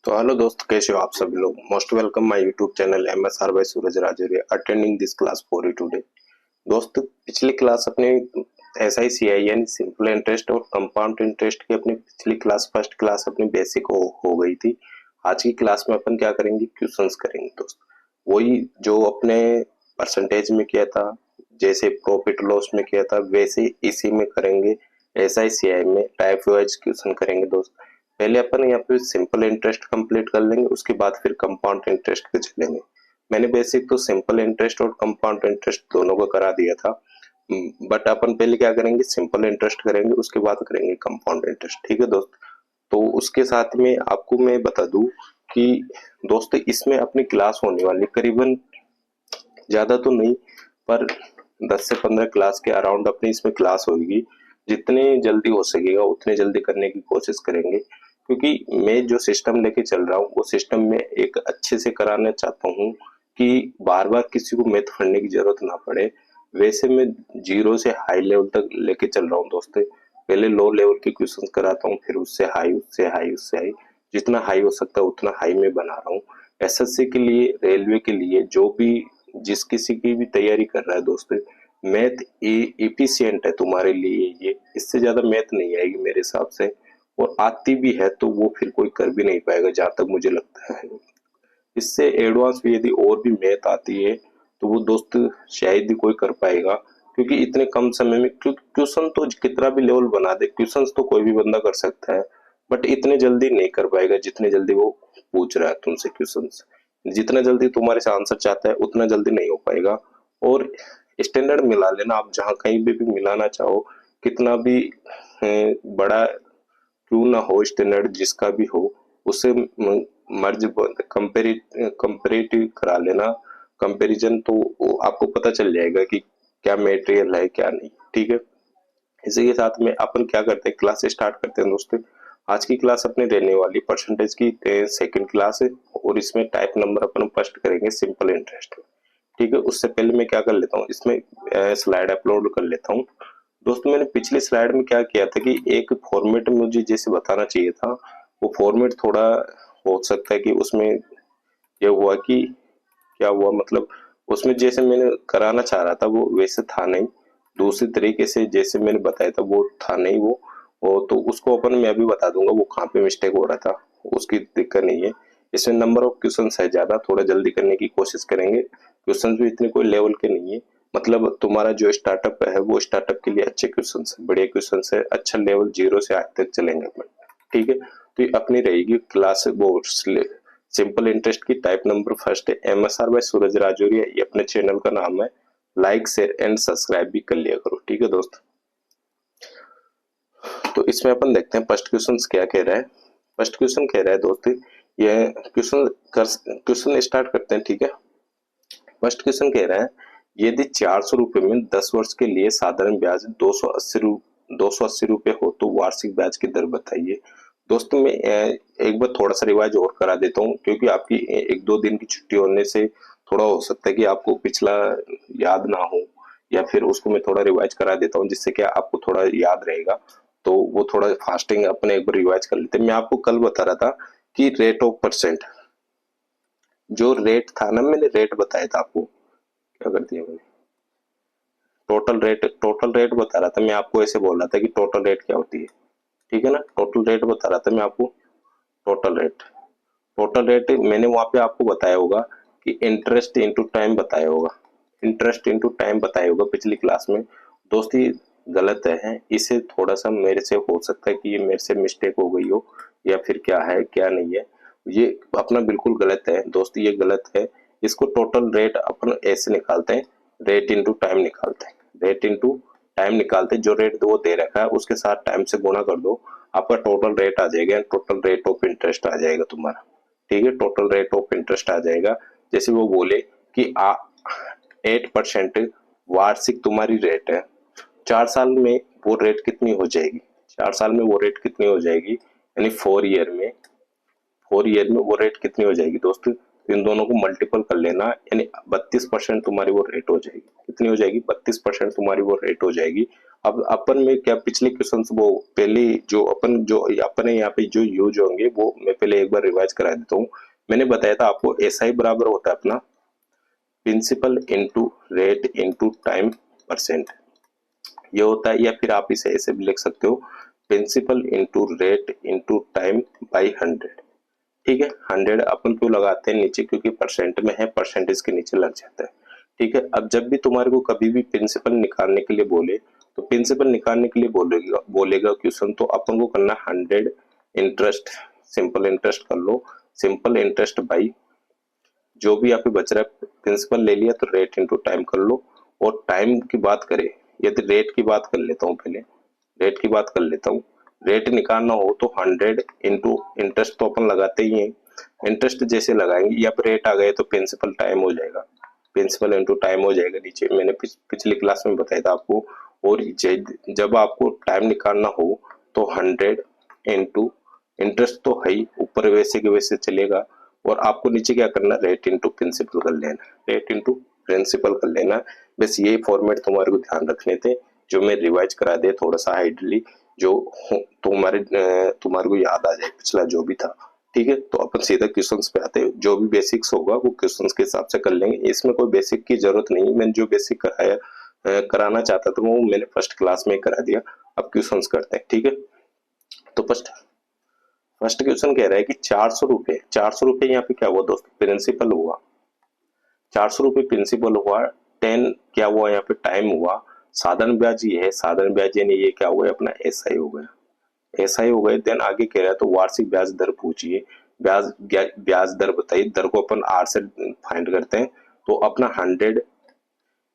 तो हेलो दोस्त, कैसे हो आप सभी लोग। Most welcome my YouTube channel MSR by Suraj Rajauria attending this class for you today. दोस्त, पिछली क्लास अपने SICI यानी सिंपल इंटरेस्ट और कंपाउंड इंटरेस्ट की अपनी पिछली क्लास फर्स्ट क्लास अपनी बेसिक हो गई थी। आज की क्लास में अपन क्या करेंगे, क्वेश्चंस करेंगे दोस्त। वही जो अपने परसेंटेज में किया था, जैसे प्रॉफिट लॉस में किया था, वैसे इसी में करेंगे। SICI में टाइप वाइज क्वेश्चन करेंगे दोस्त। पहले अपन यहाँ पे सिंपल इंटरेस्ट कंप्लीट कर लेंगे, उसके बाद फिर कंपाउंड इंटरेस्ट पे चलेंगे। मैंने बेसिक तो सिंपल इंटरेस्ट और कंपाउंड इंटरेस्ट दोनों को करा दिया था, बट अपन पहले क्या करेंगे, सिंपल इंटरेस्ट करेंगे, उसके बाद करेंगे कंपाउंड इंटरेस्ट। ठीक है दोस्त। तो उसके साथ में आपको मैं बता दूं कि दोस्त इसमें अपनी क्लास होने वाली करीबन ज्यादा तो नहीं, पर 10 से 15 क्लास के अराउंड अपनी इसमें क्लास होगी। जितने जल्दी हो सकेगा उतने जल्दी करने की कोशिश करेंगे, क्योंकि मैं जो सिस्टम लेके चल रहा हूँ वो सिस्टम में एक अच्छे से कराना चाहता हूँ कि बार बार किसी को मैथ पढ़ने की जरूरत ना पड़े। वैसे मैं जीरो से हाई लेवल तक लेके चल रहा हूँ दोस्तों। पहले लो लेवल के क्वेश्चन कराता हूँ, फिर उससे हाई, उससे हाई, उससे हाई, जितना हाई हो सकता है उतना हाई में बना रहा हूँ। SSC के लिए, रेलवे के लिए, जो भी जिस किसी की भी तैयारी कर रहा है दोस्तों, मैथ एफिशिएंट है तुम्हारे लिए। ये इससे ज्यादा मैथ नहीं आएगी मेरे हिसाब से, और आती भी है तो वो फिर कोई कर भी नहीं पाएगा जहां तक मुझे लगता है। इससे एडवांस भी यदि और भी मैथ आती है तो वो दोस्त शायद ही कोई कर पाएगा, क्योंकि इतने कम समय में क्वेश्चन तो कितना भी लेवल बना दे, क्वेश्चन तो कोई भी बंदा कर सकता है, बट इतने जल्दी नहीं कर पाएगा जितने जल्दी वो पूछ रहा है तुमसे क्वेश्चन। जितना जल्दी तुम्हारे से आंसर चाहता है उतना जल्दी नहीं हो पाएगा। और स्टैंडर्ड मिला लेना आप, जहाँ कहीं भी मिलाना चाहो, कितना भी बड़ा क्यों ना हो स्टैंडर्ड, जिसका भी हो, उससे मर्ज कंपेरेटिव करा लेना, कंपैरिजन, तो आपको पता चल जाएगा कि क्या मटेरियल है क्या नहीं। ठीक है। इसी के साथ में अपन क्या करते हैं, क्लास स्टार्ट करते हैं दोस्तों। आज की क्लास अपने रहने वाली परसेंटेज की सेकंड क्लास है, और इसमें टाइप नंबर अपन फर्स्ट करेंगे सिंपल इंटरेस्ट। ठीक है। उससे पहले मैं क्या कर लेता हूँ, इसमें स्लाइड अपलोड कर लेता हूँ दोस्तों। मैंने पिछली स्लाइड में क्या किया था कि एक फॉर्मेट मुझे जैसे बताना चाहिए था, वो फॉर्मेट थोड़ा हो सकता है कि उसमें ये हुआ कि क्या हुआ, मतलब उसमें जैसे मैंने कराना चाह रहा था वो वैसे था नहीं, दूसरी तरीके से जैसे मैंने बताया था वो था नहीं वो तो उसको अपन मैं अभी बता दूंगा वो कहाँ पे मिस्टेक हो रहा था। उसकी दिक्कत नहीं है। इसमें नंबर ऑफ क्वेश्चन है ज्यादा, थोड़ा जल्दी करने की कोशिश करेंगे। क्वेश्चन भी इतने कोई लेवल के नहीं है, मतलब तुम्हारा जो स्टार्टअप है वो स्टार्टअप के लिए अच्छे क्वेश्चन है, बढ़िया क्वेश्चन है, अच्छा लेवल जीरो से आज तक चलेंगे अपन। ठीक है। तो ये अपनी रहेगी क्लास वो सिंपल इंटरेस्ट की टाइप नंबर फर्स्ट है, MSR बाय सूरज राजौरिया, ये अपने चैनल का नाम है। लाइक शेयर एंड सब्सक्राइब भी कर लिया करो। ठीक है दोस्त। तो इसमें अपन देखते हैं फर्स्ट क्वेश्चन क्या कह रहा है। फर्स्ट क्वेश्चन कह रहा है दोस्त, ये क्वेश्चन स्टार्ट करते हैं। ठीक है। फर्स्ट क्वेश्चन कह रहा है, यदि 400 रुपए में 10 वर्ष के लिए साधारण ब्याज 280 रुपए हो तो वार्षिक ब्याज की दर बताइए। दोस्तों मैं एक बार थोड़ा सा रिवाइज और करा देता हूँ, क्योंकि आपकी एक दो दिन की छुट्टी होने से थोड़ा हो सकता है कि आपको पिछला याद ना हो, या फिर उसको मैं थोड़ा रिवाइज करा देता हूँ, जिससे क्या आपको थोड़ा याद रहेगा। तो वो थोड़ा फास्टिंग अपने एक बार रिवाइज कर लेते हैं। मैं आपको कल बता रहा था कि रेट ऑफ परसेंट, जो रेट था ना, मैंने रेट बताया था आपको, क्या कर दिया मैंने, टोटल रेट बता रहा था मैं आपको। ऐसे बोल रहा था कि टोटल रेट क्या होती है। ठीक है ना। टोटल रेट बता रहा था मैं आपको। टोटल रेट मैंने वहां पे आपको बताया होगा कि इंटरेस्ट इनटू टाइम बताया होगा, इंटरेस्ट इनटू टाइम बताया होगा पिछली क्लास में। दोस्ती गलत है, इसे थोड़ा सा मेरे से हो सकता है कि ये मेरे से मिस्टेक हो गई हो, या फिर क्या है क्या नहीं है, ये अपना बिल्कुल गलत है दोस्ती, ये गलत है। इसको टोटल रेट अपन ऐसे निकालते हैं, रेट इनटू टाइम निकालते हैं, रेट इनटू टाइम निकालते हैं। जो रेट वो दे रखा है उसके साथ टाइम से गुणा कर दो, आपका टोटल रेट आ जाएगा, टोटल रेट ऑफ इंटरेस्ट आ जाएगा तुम्हारा। ठीक है। टोटल रेट ऑफ इंटरेस्ट आ जाएगा। जैसे वो बोले कि 8% वार्षिक तुम्हारी रेट है, 4 साल में वो रेट कितनी हो जाएगी, 4 साल में वो रेट कितनी हो जाएगी, यानी 4 ईयर में वो रेट कितनी हो जाएगी दोस्तों। तो इन दोनों को मल्टीपल कर लेना, यानी 32% तुम्हारी वो रेट हो जाएगी। कितनी हो जाएगी, 32% तुम्हारी वो रेट हो जाएगी। अब अपन में क्या पिछले क्वेश्चंस वो पहले जो अपने यहाँ पे जो यूज होंगे वो मैं पहले एक बार रिवाइज करा देता हूँ। मैंने बताया था आपको एसआई बराबर होता है अपना principal into rate into time percent, ये होता है। या फिर आप इसे ऐसे भी लिख सकते हो principal into rate into time by 100। ठीक है, 100 अपन क्यों लगाते हैं नीचे, क्योंकि परसेंट में है, परसेंटेज के नीचे लग जाता है। ठीक है, अब जब भी तुम्हारे को कभी भी प्रिंसिपल निकालने के लिए बोले तो प्रिंसिपल निकालने के लिए बोलेगा क्वेश्चन, तो अपन को करना 100 इंटरेस्ट, सिंपल इंटरेस्ट कर लो, सिंपल इंटरेस्ट बाई जो भी यहाँ पे बच रहा है, प्रिंसिपल ले लिया तो रेट इनटू टाइम कर लो। और टाइम की बात करें, यदि रेट की बात कर लेता हूँ, पहले रेट की बात कर लेता हूँ। रेट निकालना हो तो 100 इंटू इंटरेस्ट तो अपन लगाते ही हैं, इंटरेस्ट जैसे लगाएंगे या फिर रेट आ गए तो प्रिंसिपल टाइम हो जाएगा, प्रिंसिपल इंटू टाइम हो जाएगा नीचे, मैंने पिछली क्लास में बताया था आपको। और जब आपको टाइम निकालना हो तो 100 इंटू इंटरेस्ट तो है ही, ऊपर वैसे के वैसे चलेगा, और आपको नीचे क्या करना, रेट इंटू प्रिंसिपल कर लेना, रेट इंटू प्रिंसिपल कर लेना। बस ये फॉर्मेट तुम्हारे को ध्यान रखने थे, जो मैं रिवाइज करा दे थोड़ा सा हाइडली, जो तुम्हारे को याद आ जाए पिछला जो भी था। ठीक है, तो अपन सीधा क्वेश्चंस पे आते हैं। जो भी बेसिक्स होगा वो क्वेश्चंस के हिसाब से कर लेंगे, इसमें कोई बेसिक की जरूरत नहीं है। मैंने जो बेसिक कराना चाहता था वो मैंने फर्स्ट क्लास में करा दिया। अब क्वेश्चंस करते हैं। ठीक है, तो फर्स्ट क्वेश्चन कह रहा है कि 400 रुपए, 400 रुपए यहाँ पे क्या हुआ दोस्त, प्रिंसिपल हुआ, 400 रुपए प्रिंसिपल हुआ, 10 क्या हुआ यहाँ पे, टाइम हुआ, साधारण ब्याज ये है, साधारण ब्याज यानी ये क्या हुआ अपना एसआई हो गया, एसआई हो गए। देन आगे कह रहा है तो वार्षिक ब्याज दर पूछिए, ब्याज दर बताइए, दर को अपन आर से फाइंड करते हैं, तो अपना 100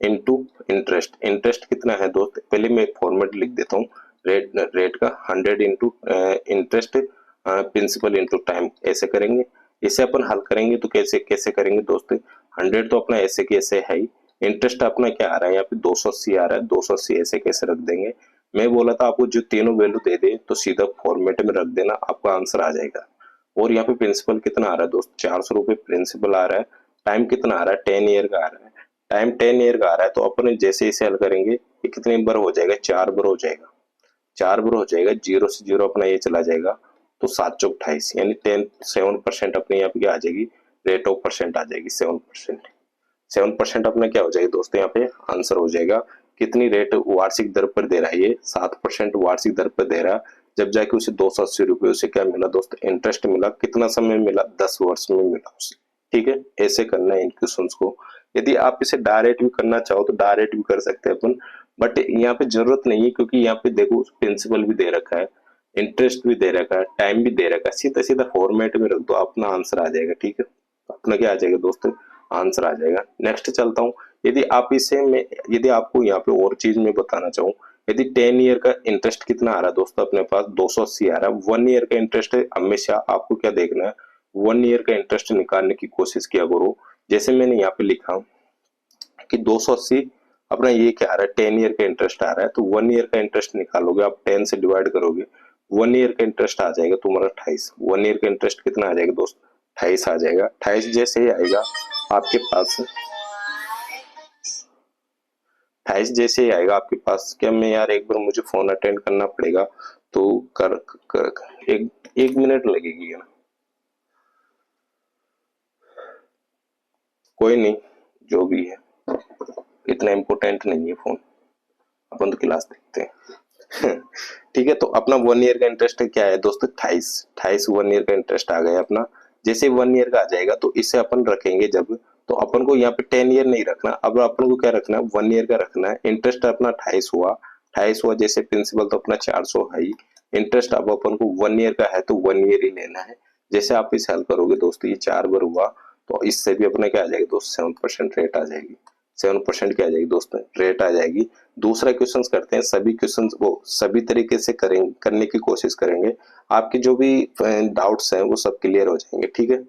इंटू इंटरेस्ट, इंटरेस्ट कितना है दोस्त, पहले मैं फॉर्मेट लिख देता हूँ, रेट का 100 into interest principal into time, ऐसे करेंगे। इसे अपन हल करेंगे तो कैसे कैसे करेंगे दोस्त, 100 तो अपना ऐसे कैसे है ही, इंटरेस्ट अपना क्या आ रहा है यहाँ पे 280 आ रहा है, 280 ऐसे कैसे रख देंगे। मैं बोला था आपको जो तीनों वैल्यू दे दे तो सीधा फॉर्मेट में रख देना, आपका आंसर आ जाएगा। और यहाँ पे प्रिंसिपल कितना आ रहा है दोस्त, 400 रुपए प्रिंसिपल आ रहा है, टाइम कितना आ रहा है, 10 ईयर का आ रहा है, टाइम 10 ईयर का आ रहा है, तो अपन जैसे इसे हल करेंगे ये कितने बार हो जाएगा, 4 बार हो जाएगा, 4 बार हो जाएगा, जीरो से जीरो अपना ये चला जाएगा, तो 7×28 यानी 7% अपने यहाँ पे क्या आ जाएगी, रेट ऑफ परसेंट आ जाएगी 7%। 7% अपना क्या हो जाएगा दोस्तों, यहाँ पे आंसर हो जाएगा। कितनी रेट वार्षिक दर पर दे रहा है, ये 7% वार्षिक दर पर दे रहा है। जब जाके उसे 280 रुपए उसे क्या मिला दोस्त, इंटरेस्ट मिला, कितना समय मिला, 10 वर्ष में मिला उसे। ठीक है, ऐसे करना है इन क्वेश्चन को। यदि आप इसे डायरेक्ट भी करना चाहो तो डायरेक्ट भी कर सकते हैं अपन, बट यहाँ पे जरूरत नहीं है, क्योंकि यहाँ पे देखो प्रिंसिपल भी दे रखा है, इंटरेस्ट भी दे रखा है, टाइम भी दे रखा है, सीधा सीधा फॉर्मेट में रख दो, अपना आंसर आ जाएगा। ठीक है, अपना क्या आ जाएगा दोस्तों, आंसर आ जाएगा। नेक्स्ट चलता हूँ, यदि आप इसे में यदि आपको यहाँ पे और चीज में बताना चाहूँ, यदि 10 ईयर का इंटरेस्ट कितना आ रहा है दोस्तों, अपने पास 280 आ रहा है, 1 ईयर का इंटरेस्ट है, हमेशा आपको क्या देखना है, 1 ईयर का इंटरेस्ट निकालने की कोशिश किया करो। जैसे मैंने यहाँ पे लिखा कि 280 अपना ये क्या आ रहा है, 10 ईयर का इंटरेस्ट आ रहा है, तो 1 ईयर का इंटरेस्ट निकालोगे आप, 10 से डिवाइड करोगे, 1 ईयर का इंटरेस्ट आ जाएगा तुम्हारा 28, 1 ईयर का इंटरेस्ट कितना आ जाएगा दोस्त, 28 आ जाएगा। 28 जैसे ही आएगा आपके पास, 28 जैसे ही आएगा आपके पास, क्या मैं यार एक बार मुझे फोन अटेंड करना पड़ेगा, तो कर एक एक मिनट लगेगी ना, कोई नहीं, जो भी है इतना इम्पोर्टेंट नहीं है फोन, अपन तो क्लास देखते हैं। ठीक है, तो अपना 1 ईयर का इंटरेस्ट क्या है दोस्तों, 28 1 ईयर का इंटरेस्ट आ गया अपना। जैसे 1 ईयर का आ जाएगा तो इसे अपन रखेंगे जब, तो अपन को यहाँ पे 10 ईयर नहीं रखना, अब अपन को क्या रखना है, 1 ईयर का रखना है। इंटरेस्ट अपना 28 हुआ, जैसे प्रिंसिपल तो अपना 400 है ही, इंटरेस्ट अब अपन को 1 ईयर का है तो 1 ईयर ही लेना है। जैसे आप इसे हल करोगे दोस्तों, ये 4 बार हुआ, तो इससे भी अपना क्या आ जाएगा दोस्त, 7% रेट आ जाएगी, 7% क्या आ जाएगी दोस्तों, रेट आ जाएगी। दूसरा क्वेश्चन करते हैं, सभी क्वेश्चन वो सभी तरीके से करेंगे, करने की कोशिश करेंगे, आपके जो भी डाउट्स हैं वो सब क्लियर हो जाएंगे। ठीक है,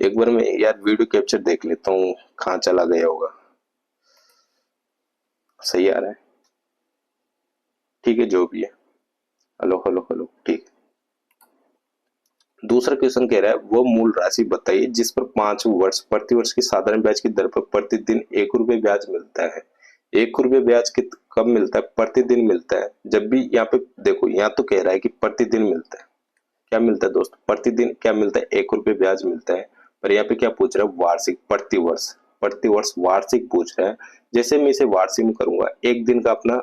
एक बार मैं यार वीडियो कैप्चर देख लेता हूँ, कहाँ चला गया होगा, सही आ रहा है, ठीक है जो भी है, हेलो हेलो हेलो, ठीक। दूसरा क्वेश्चन कह रहा है वो मूल राशि बताइए जिस पर 5 वर्ष प्रतिवर्ष की साधारण ब्याज की दर पर प्रतिदिन 1 रुपये ब्याज मिलता है। 1 रुपये ब्याज कब मिलता है? प्रतिदिन मिलता है। जब भी यहाँ पे देखो, यहाँ तो कह रहा है कि प्रतिदिन मिलता है। क्या मिलता है दोस्त? प्रतिदिन क्या मिलता है? 1 रुपये ब्याज मिलता है। पर यहाँ पे क्या पूछ रहा है? वार्षिक, प्रतिवर्ष। प्रतिवर्ष वार्षिक पूछ रहा है। जैसे मैं इसे वार्षिक में करूंगा, एक दिन का अपना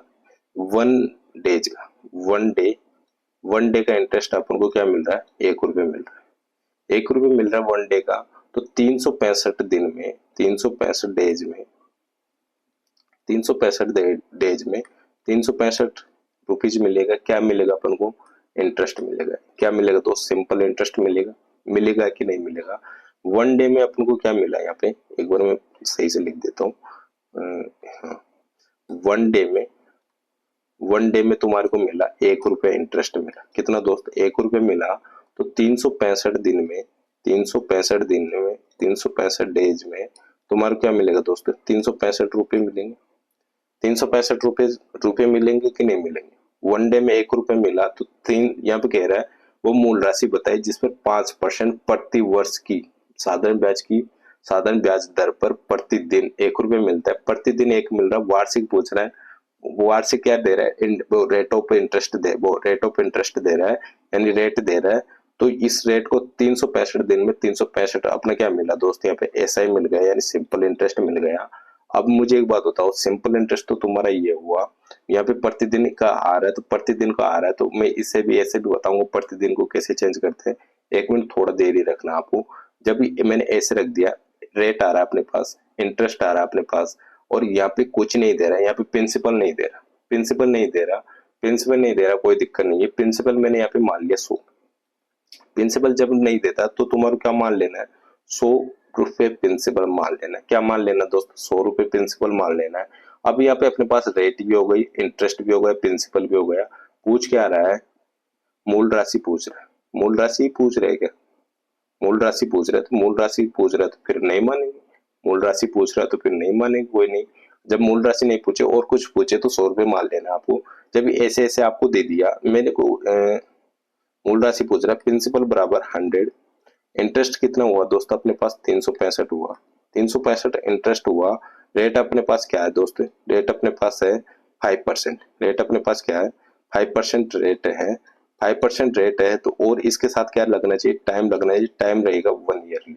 1 डेज का 1 डे का इंटरेस्ट अपन को क्या मिल रहा है? 1 रुपये मिल रहा है। 1 रुपये मिल रहा है 1 डे का। तो 365 दिन में, 365 डेज में, 365 डेज में 365 रुपीज मिलेगा। क्या मिलेगा अपन को? इंटरेस्ट मिलेगा। क्या मिलेगा दोस्त? सिंपल इंटरेस्ट मिलेगा। मिलेगा कि नहीं मिलेगा? 1 डे में अपन को क्या मिला? यहाँ पे एक बार मैं सही से लिख देता हूँ। हाँ, 1 डे में तुम्हारे को मिला 1 रुपये इंटरेस्ट मिला। कितना दोस्त? 1 रुपये मिला। तो 365 दिन में, 365 दिन में, 365 डेज में तुम्हारे क्या मिलेगा दोस्त? 365 रुपये मिलेंगे। 365 रुपये मिलेंगे कि नहीं मिलेंगे? 1 डे में 1 रुपये मिला तो तीन, यहाँ पे कह रहा है वो मूल राशि बताई जिसमें 5% प्रति वर्ष की साधारण ब्याज दर पर प्रतिदिन 1 रुपये मिलता है। प्रतिदिन 1 मिल रहा है। वार्षिक पूछ रहा है। वार्षिक क्या दे रहा है? रेट ऑफ इंटरेस्ट दे रहा है, यानी रेट दे रहा है। तो इस रेट को 365 दिन में 365 अपना क्या मिला दोस्त? यहाँ पे ऐसा ही मिल गया, यानी सिंपल इंटरेस्ट मिल गया। अब मुझे एक बात बताओ, सिंपल इंटरेस्ट तो तुम्हारा ये हुआ, यहाँ पे प्रतिदिन का आ रहा है, तो प्रतिदिन का आ रहा है तो मैं इसे भी ऐसे भी बताऊंगा प्रतिदिन को कैसे चेंज करते हैं। 1 मिनट थोड़ा देर ही रखना आपको। जब भी मैंने ऐसे रख दिया, रेट आ रहा है अपने पास, इंटरेस्ट आ रहा है अपने पास, और यहाँ पे कुछ नहीं दे रहा है, यहाँ पे प्रिंसिपल नहीं दे रहा, कोई दिक्कत नहीं है। प्रिंसिपल मैंने यहाँ पे मान लिया 100। प्रिंसिपल जब नहीं देता तो तुम्हारा क्या मान लेना है? 100 रुपये प्रिंसिपल मान लेना है। क्या मान लेना दोस्त? 100 रुपये प्रिंसिपल मान लेना है। अब यहाँ पे अपने पास रेट भी हो गई, इंटरेस्ट भी हो गया, प्रिंसिपल भी हो गया। पूछ क्या रहा है? मूल राशि पूछ रहा है। मूल राशि पूछ रहे क्या? मूल राशि पूछ रहा है तो मूल राशि पूछ रहा है तो फिर नहीं मानेंगे। मूल राशि पूछ रहा है तो फिर नहीं मानेंगे, कोई नहीं। जब मूल राशि नहीं पूछे और कुछ पूछे तो 100 रुपये मान लेना आपको। जब ऐसे ऐसे आपको दे दिया मेरे को, मूल राशि पूछ रहा है, प्रिंसिपल बराबर 100, इंटरेस्ट कितना हुआ दोस्त अपने पास? 365 हुआ। 365 इंटरेस्ट हुआ। रेट अपने पास क्या है दोस्त? रेट अपने पास है 5%। रेट अपने पास क्या है? 5% रेट है। 5% रेट है तो और इसके साथ क्या लगना चाहिए? टाइम लगना चाहिए। टाइम रहेगा 1 ईयरली।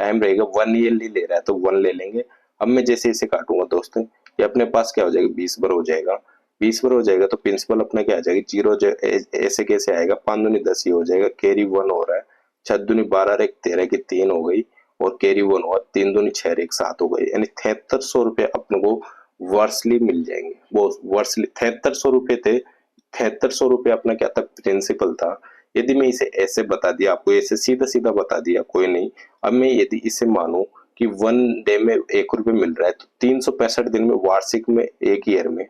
टाइम रहेगा 1 ईयरली ले रहा है तो 1 ले लेंगे। अब मैं जैसे इसे काटूंगा दोस्त, ये अपने पास क्या हो जाएगा? 20 बार हो जाएगा। 20 बार हो जाएगा तो प्रिंसिपल अपना क्या आ जाएगा? 0। ऐसे कैसे आएगा? 5 दूनी 10 ही हो जाएगा। कैरी 1 हो रहा है। 6 दूनी 12, एक 13 की 3 हो गई, और कैरी 1 हुआ। 3 दूनी 6, एक 7 हो गई, यानी 7300 रुपये अपने को वर्षली मिल जाएंगे। वो वर्षली 7300 रुपये थे। 7300 रुपये अपना क्या था? प्रिंसिपल था। यदि मैं इसे ऐसे बता दिया आपको, ऐसे सीधा सीधा बता दिया, कोई नहीं। अब मैं यदि इसे मानू कि 1 डे में 1 रुपये मिल रहा है तो 365 दिन में, वार्षिक में, 1 ईयर में,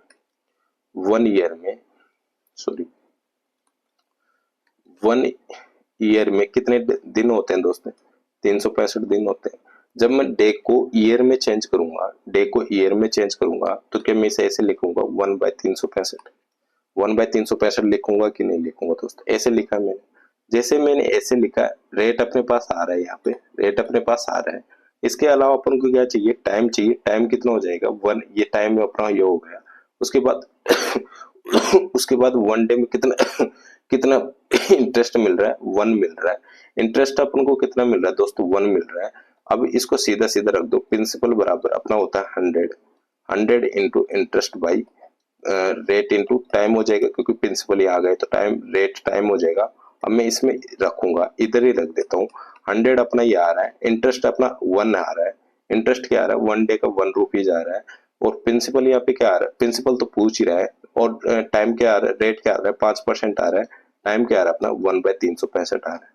1 ईयर में, सॉरी 1 ईयर में कितने दिन होते हैं दोस्त? 365 दिन होते हैं। जब मैं डे को ईयर में चेंज करूंगा, तो क्या मैं इसे ऐसे लिखूंगा? 1/365। 1/365 लिखूंगा कि नहीं लिखूंगा दोस्त? ऐसे लिखा मैंने। जैसे मैंने ऐसे लिखा, रेट अपने पास आ रहा है, यहाँ पे रेट अपने पास आ रहा है। इसके अलावा अपन को क्या चाहिए? टाइम चाहिए। टाइम कितना हो जाएगा? 1। ये टाइम में अपना ये हो गया। उसके बाद उसके बाद 1 डे में कितना कितना इंटरेस्ट मिल रहा है? 1 मिल रहा है। इंटरेस्ट अपन को कितना मिल रहा है दोस्तों? 1 मिल रहा है। अब इसको सीधा सीधा रख दो। प्रिंसिपल बराबर अपना होता है 100। 100 into interest by rate into time हो जाएगा, क्योंकि प्रिंसिपल ही आ गए तो टाइम, रेट टाइम हो जाएगा। अब मैं इसमें रखूंगा, इधर ही रख देता हूँ। 100 अपना ये आ रहा है, इंटरेस्ट अपना 1 आ रहा है। इंटरेस्ट क्या आ रहा है? 1 डे का 1 रुपीज आ रहा है। और प्रिंसिपल यहाँ पे क्या आ रहा है? प्रिंसिपल तो पूछ ही रहा है। और टाइम क्या आ रहा है? रेट क्या आ रहा है? 5% आ रहा है। टाइम क्या आ रहा है अपना? 1/365 आ रहा है।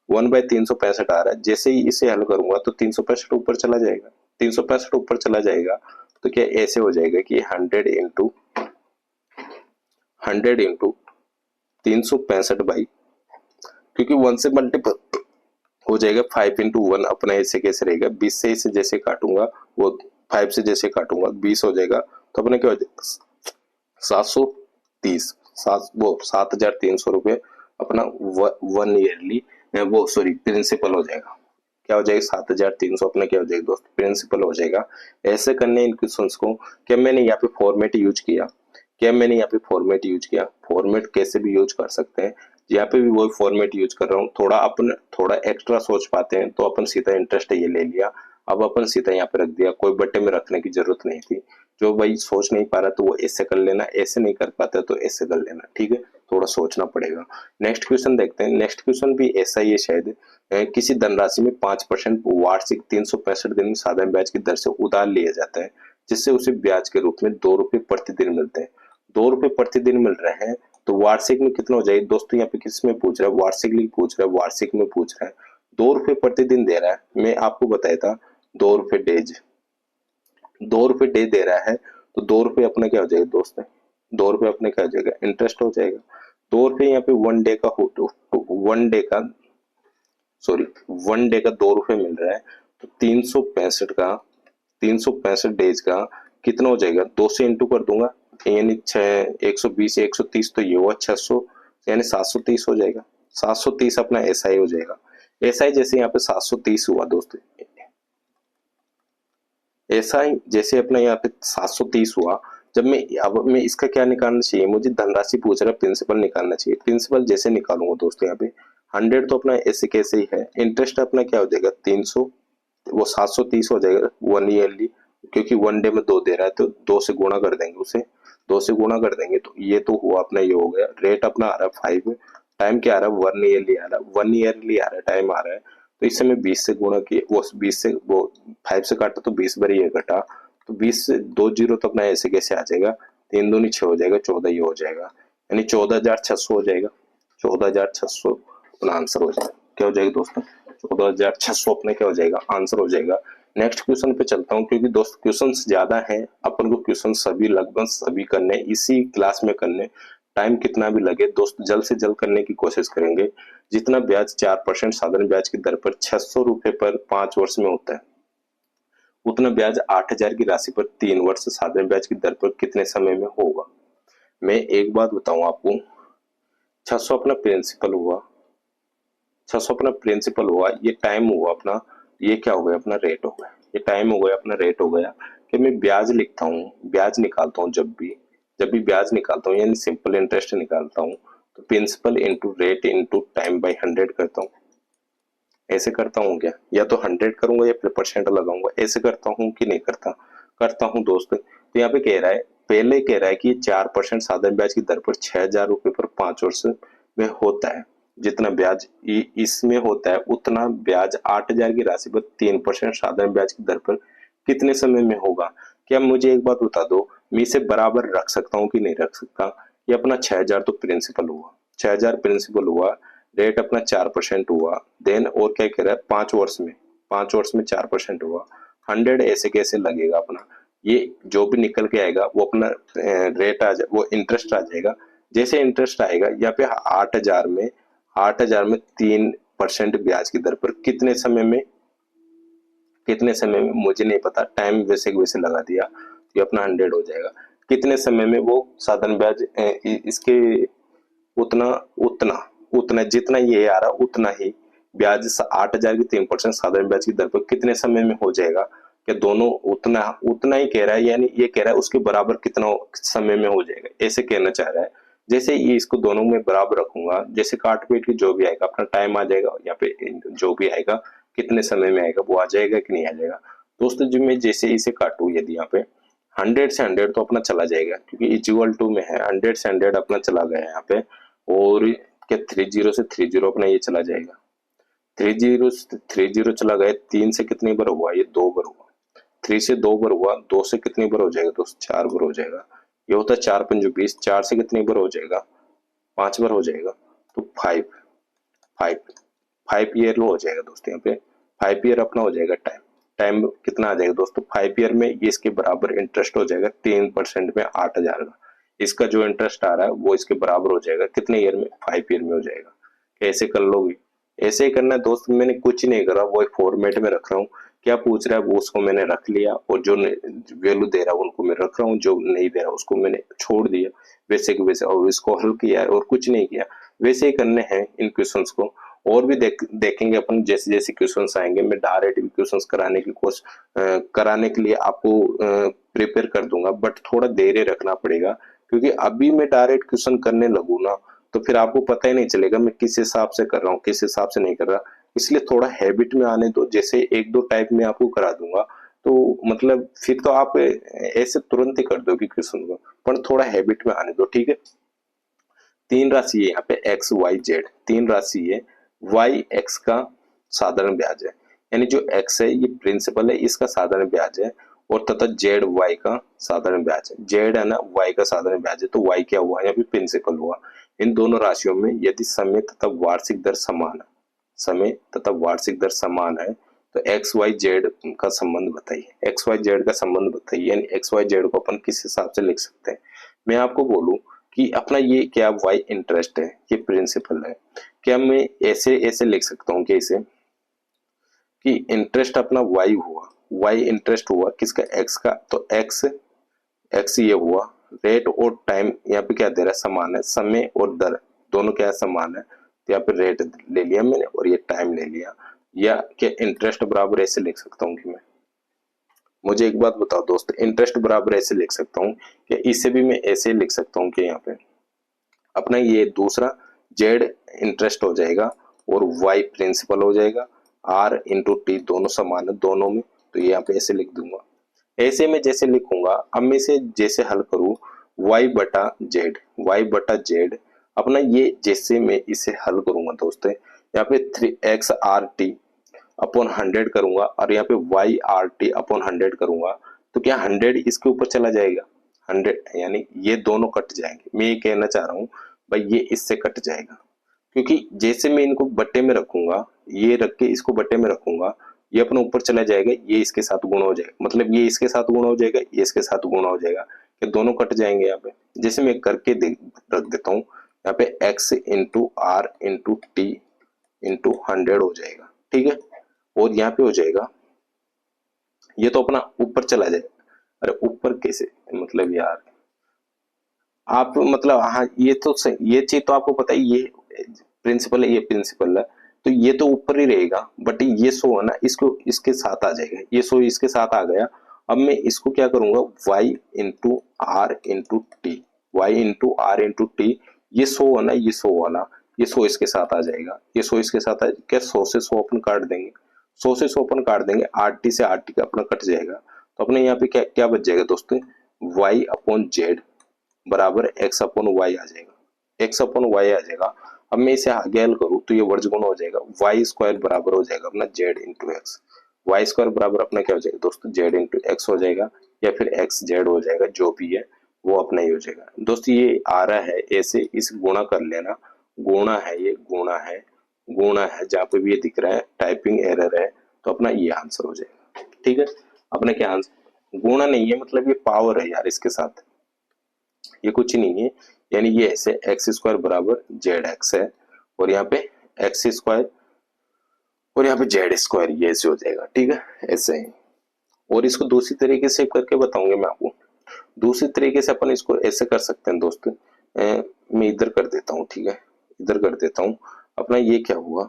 1/365 आ रहा है। जैसे ही इसे हल करूंगा तो 365 ऊपर चला जाएगा। 365 ऊपर चला जाएगा तो क्या ऐसे हो जाएगा कि 100 इंटू 365 बाई, क्योंकि 1 से मल्टीपल हो जाएगा। 5 इंटू 1 अपना ऐसे कैसे रहेगा? 20 से इसे जैसे काटूंगा, वो 5 से जैसे काटूंगा 20 हो जाएगा। तो अपना क्या हो जाएगा? 730, 7,300 रुपये अपना 1 ईयरली, वो सॉरी प्रिंसिपल हो जाएगा। क्या हो जाएगा? 7,300 अपना क्या हो जाएगा दोस्त? प्रिंसिपल हो जाएगा। ऐसे करने इन क्वेश्चंस को क्या मैंने यहाँ पे फॉर्मेट यूज किया क्या मैंने यहाँ पे फॉर्मेट यूज किया, फॉर्मेट कैसे भी यूज कर सकते हैं, यहाँ पे भी वही फॉर्मेट यूज कर रहा हूँ। थोड़ा एक्स्ट्रा सोच पाते हैं तो अपन सीधा इंटरेस्ट ये ले लिया, अब अपन सीधा यहाँ पे रख दिया, कोई बट्टे में रखने की जरूरत नहीं थी। जो भाई सोच नहीं पा रहा तो वो ऐसे कर लेना, ऐसे नहीं कर पाता तो ऐसे कर लेना, ठीक है, थोड़ा सोचना पड़ेगा। नेक्स्ट क्वेश्चन देखते हैं। नेक्स्ट क्वेश्चन भी ऐसा ही है शायद। किसी धनराशि में 5% वार्षिक 365 दिन में साधारण ब्याज की दर से उधार लिया जाता है, जिससे उसे ब्याज के रूप में 2 रुपए प्रतिदिन मिलते हैं। 2 रुपए प्रतिदिन मिल रहे हैं तो वार्षिक में कितना हो जाएगा दोस्तों, यहाँ पे किस में पूछ रहा है, वार्षिक पूछ रहा है, वार्षिक में पूछ रहा है। 2 रुपए प्रतिदिन दे रहा है, मैं आपको बताया था 2 रुपए डेज, 2 रुपए डे दे रहा है तो 2 रुपए अपना क्या हो जाएगा दोस्त, 2 रुपए अपने क्या हो जाएगा, इंटरेस्ट हो जाएगा। 2 रुपए यहाँ पे वन डे का 2 रुपए मिल रहा है, तो 365 डेज का कितना हो जाएगा, 2 से इंटू कर दूंगा, यानी 120 130 तो ये हुआ 600, यानी 730 हो जाएगा। 730 अपना एसआई हो जाएगा। एसआई जैसे यहाँ पे 730 हुआ दोस्तों, एसआई जैसे अपना यहाँ पे 730 हुआ। जब मैं इसका क्या निकालना चाहिए, मुझे धनराशि पूछ रहा है, प्रिंसिपल निकालना चाहिए। प्रिंसिपल जैसे निकालूंगा दोस्तों, यहाँ पे 100 तो अपना ऐसे कैसे ही है, इंटरेस्ट अपना क्या हो जाएगा 300, वो 730 हो जाएगा 1 ईयरली, क्योंकि 1 डे में 2 दे रहा है तो 2 से गुणा कर देंगे, उसे 2 से गुणा कर देंगे तो ये तो हुआ अपना, ये हो गया। रेट अपना आ रहा है 5, टाइम क्या आ रहा है 1 ईयरली आ रहा है, 1 ईयरली आ रहा है, टाइम आ रहा है। तो इस समय 20 से गुणा किए, वो 20 से वो 5 से काटा तो 20 बार ये कटा, तो 20 से 2 जीरो तो अपना ऐसे कैसे आ जाएगा, 3 दूनी 6 हो जाएगा, 14 ये हो जाएगा, यानी 14,600 हो जाएगा। 14,600 अपना आंसर हो जाएगा। क्या हो जाएगा दोस्तों, 14,600 अपने क्या हो जाएगा, आंसर हो जाएगा। नेक्स्ट क्वेश्चन पे चलता हूँ, क्योंकि दोस्त क्वेश्चंस ज्यादा हैं, अपन को क्वेश्चन सभी लगभग सभी करने इसी क्लास में करने, टाइम कितना भी लगे दोस्त जल्द से जल्द करने की कोशिश करेंगे। जितना ब्याज 4% साधारण ब्याज की दर पर 600 रुपए पर 5 वर्ष में होता है, उतना ब्याज 8,000 की राशि पर 3 वर्ष साधारण ब्याज की दर पर कितने समय में होगा। मैं एक बात बताऊं आपको, 600 अपना प्रिंसिपल हुआ, 600 अपना प्रिंसिपल हुआ, ये टाइम हुआ अपना, ये क्या हो गया अपना रेट हो गया, ये टाइम हो गया अपना रेट हो गया। कि मैं ब्याज लिखता हूँ, ब्याज निकालता हूँ, जब भी ब्याज निकालता हूँ यानी सिंपल इंटरेस्ट निकालता हूँ, तो principal into rate into time by 100 करता हूँ। ऐसे करता हूँ क्या, या तो 100 करूंगा या फिर परसेंट लगाऊंगा, ऐसे करता हूँ कि नहीं करता, करता हूँ दोस्त। तो यहाँ पे कह रहा है, पहले कह रहा है कि 4% साधारण ब्याज की दर पर 6,000 रुपए पर 5 वर्ष में होता है, जितना ब्याज इसमें होता है उतना ब्याज 8,000 की राशि पर 3% साधारण ब्याज की दर पर कितने समय में होगा। क्या मुझे एक बात बता दो, मैं इसे बराबर रख सकता हूँ कि नहीं रख सकता। ये अपना 6,000 तो प्रिंसिपल हुआ, 6,000 प्रिंसिपल हुआ, रेट अपना 4% हुआ, देन और क्या कह रहा है 5 वर्ष में, 5 वर्ष में 4% हुआ, 100 ऐसे कैसे लगेगा अपना, ये जो भी निकल के आएगा वो अपना रेट आ जाए, वो इंटरेस्ट आ जाएगा। जैसे इंटरेस्ट आएगा यहाँ पे 8,000 में 3% ब्याज की दर पर कितने समय में, कितने समय में मुझे नहीं पता, टाइम वैसे वैसे लगा दिया, ये अपना 100 हो जाएगा। कितने समय में वो साधारण ब्याज इसके उतना उतना उतना जितना ये आ रहा उतना ही ब्याज 8,000 की 3% साधारण ब्याज की दर पर कितने समय में हो जाएगा। क्या दोनों उतना उतना ही कह रहा है, यानी ये कह रहा है उसके बराबर कितना समय में हो जाएगा, ऐसे कहना चाह रहा है। जैसे ये इसको दोनों में बराबर रखूंगा, जैसे काट पीट के जो भी आएगा अपना टाइम आ जाएगा, यहाँ पे जो भी आएगा कितने समय में आएगा वो आ जाएगा कि नहीं आ जाएगा। दोस्तों जो मैं जैसे इसे काटू, यदि यहाँ पे 100 से 100 तो अपना चला जाएगा, क्योंकि इक्वल टू में है, 100 से 100 अपना चला गया यहाँ पे, और क्या 30 से 30 अपना ये चला जाएगा, 30 चला गया, 3 से कितनी बार हुआ, ये 2 बार हुआ, 3 से 2 बार हुआ, 2 से कितनी बार हो जाएगा दोस्त, 4 बार हो जाएगा। ये होता है 4 पंजो 20, 4 से कितनी बार हो जाएगा, 5 बार हो जाएगा, तो 5 5 5 ईयर हो जाएगा दोस्त, यहाँ पे 5 ईयर अपना हो जाएगा। टाइम टाइम कितना आ जाएगा दोस्तों, 5 ईयर में ये इसके बराबर इंटरेस्ट हो जाएगा 3% में 8,000 का, इसका जो इंटरेस्ट आ रहा है वो इसके बराबर हो जाएगा कितने ईयर में, 5 ईयर में हो जाएगा। कैसे कर लोगे, ऐसे ही करना है दोस्त, मैंने कुछ नहीं करा, वो एक फॉर्मेट में रख रहा हूँ, क्या पूछ रहा है वो उसको मैंने रख लिया, और जो वैल्यू दे रहा है उनको मैं रख रहा हूँ, जो नहीं दे रहा उसको मैंने छोड़ दिया वैसे कि वैसे, और इसको हल किया और कुछ नहीं किया। वैसे ही करने हैं इन क्वेश्चंस को, और भी देखेंगे अपन, जैसे जैसे क्वेश्चंस आएंगे मैं डायरेक्ट भी क्वेश्चंस कराने की कोशिश कराने के लिए आपको प्रिपेयर कर दूंगा, बट थोड़ा धैर्य रखना पड़ेगा, क्योंकि अभी मैं डायरेक्ट क्वेश्चन करने लगूँ ना तो फिर आपको पता ही नहीं चलेगा मैं किस हिसाब से कर रहा हूँ, किस हिसाब से नहीं कर रहा। इसलिए थोड़ा हैबिट में आने दो, जैसे एक दो टाइप में आपको करा दूंगा तो मतलब फिर तो आप ऐसे तुरंत ही कर दोगे क्वेश्चन को, पर थोड़ा हैबिट में आने दो, ठीक है। तीन राशि है यहाँ पे एक्स वाई जेड, तीन राशि है, वाई एक्स का साधारण ब्याज है, यानी जो एक्स है ये प्रिंसिपल है, इसका साधारण ब्याज है, और तथा जेड वाई का साधारण ब्याज है। जेड है ना वाई का साधारण ब्याज है, तो वाई क्या हुआ, यहाँ पे प्रिंसिपल हुआ। इन दोनों राशियों में यदि समय तथा वार्षिक दर समान है, समय तथा वार्षिक दर समान है तो एक्स वाई जेड का संबंध बताइए, एक्स वाई जेड का संबंध बताइए, यानी एक्स वाई जेड को अपन किस हिसाब से लिख सकते हैं। मैं आपको बोलूं कि अपना ये क्या वाई इंटरेस्ट है, ये प्रिंसिपल है, क्या मैं ऐसे ऐसे लिख सकता हूँ कि इसे कि इंटरेस्ट अपना वाई हुआ, वाई इंटरेस्ट हुआ किसका, एक्स का, तो एक्स एक्स ये हुआ, रेट और टाइम यहाँ पे क्या दे रहा है, समान है, समय और दर दोनों क्या है, समान है, तो यहाँ पे रेट ले लिया मैंने और ये टाइम ले लिया। या क्या इंटरेस्ट बराबर ऐसे लिख सकता हूँ कि मैं, मुझे एक बात बताओ दोस्त, इंटरेस्ट बराबर ऐसे लिख सकता हूँ कि इसे भी मैं ऐसे लिख सकता हूँ कि यहाँ पे अपना ये दूसरा जेड इंटरेस्ट हो जाएगा और वाई प्रिंसिपल हो जाएगा, आर इंटू टी दोनों समान है दोनों में, तो ये यहाँ पे ऐसे लिख दूंगा। ऐसे में जैसे लिखूंगा, अब मैं इसे जैसे हल करूं, y बटा जेड, वाई बटा जेड, अपना ये जैसे मैं इसे हल करूंगा दोस्तों, यहाँ पे 3x आर टी अपॉन 100 करूंगा और यहाँ पे वाई आर टी अपॉन 100 करूंगा, तो क्या 100 इसके ऊपर चला जाएगा, 100 यानी ये दोनों कट जाएंगे। मैं ये कहना चाह रहा हूँ भाई ये इससे कट जाएगा, क्योंकि जैसे मैं इनको बट्टे में रखूंगा, ये रख के इसको बट्टे में रखूंगा, ये अपने ऊपर चला जाएगा, ये इसके साथ गुणा हो जाएगा, मतलब ये इसके साथ गुणा हो जाएगा, ये इसके साथ गुणा हो जाएगा, ये दोनों कट जाएंगे। यहाँ पे जैसे मैं करके रख देता हूँ, यहाँ पे x into R into T into 100 हो जाएगा, ठीक है, और यहाँ पे हो जाएगा, ये तो अपना ऊपर चला जाएगा। अरे ऊपर कैसे, मतलब यार आप मतलब हाँ ये तो सही, ये चीज तो आपको पता है, ये प्रिंसिपल है, ये प्रिंसिपल है, तो ये तो ऊपर ही रहेगा, बट ये सो है ना इसको इसके साथ आ जाएगा, ये सो इसके साथ आ गया। अब मैं इसको क्या करूंगा, y into R into T, Y into R into T, ये सो है ना, ये सो वाला, ये सो इसके साथ आ जाएगा, ये सो इसके साथ आ, क्या 100 से 100 अपन काट देंगे, 100 से 100 अपन काट देंगे, आर टी से आर टी का अपना कट जाएगा, तो अपने यहाँ पे क्या क्या बच जाएगा दोस्तों, y अपॉन जेड बराबर एक्स अपॉन वाई आ जाएगा, एक्स अपॉन वाई आ जाएगा। अब मैं इसे आगे हल करूं तो ये वर्ज गुण हो जाएगा, वाई स्क्वायर बराबर हो जाएगा अपना Z into X, Y square बराबर अपना क्या हो जाएगा दोस्तों, जेड इंटू एक्स हो जाएगा, या फिर एक्स जेड हो जाएगा, जो भी है वो अपना ही हो जाएगा। दोस्तों ये आ रहा है ऐसे, इस गुणा कर लेना, गुणा है ये, गुणा है, गुणा है, जहाँ पे भी ये दिख रहा है टाइपिंग एरर है, तो अपना ये आंसर हो जाएगा, ठीक है। अपना क्या आंसर, गुणा नहीं है, मतलब ये पावर है यार इसके साथ, ये कुछ नहीं है, यानी ये ऐसे एक्स स्क्वायर बराबर जेड एक्स है, और यहाँ पे एक्स स्क्वायर और यहाँ पे जेड स्क्वायर, ये ऐसे हो जाएगा, ठीक है, ऐसे ही। और इसको दूसरी तरीके से करके बताऊंगा मैं आपको, दूसरी तरीके से अपन इसको ऐसे कर सकते हैं दोस्त, मैं इधर कर देता हूँ, ठीक है, इधर कर देता हूँ। अपना ये क्या हुआ,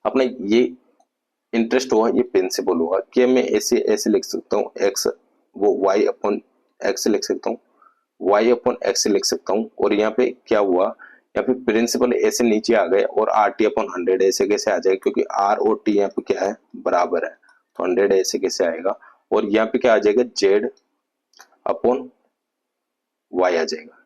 अपना ये इंटरेस्ट हुआ, ये प्रिंसिपल हुआ, क्या मैं ऐसे ऐसे लिख सकता हूँ, एक्स वो वाई अपॉन एक्स लिख सकता हूँ, y अपॉन एक्स लिख सकता हूँ, और यहाँ पे क्या हुआ, यहाँ पे प्रिंसिपल ऐसे नीचे आ गए, और आर टी अपॉन 100 ऐसे कैसे आ जाएगा, क्योंकि आर और टी यहाँ पे क्या है, बराबर है, तो 100 ऐसे कैसे आएगा, और यहाँ पे क्या आ जाएगा, जेड अपॉन वाई आ जाएगा,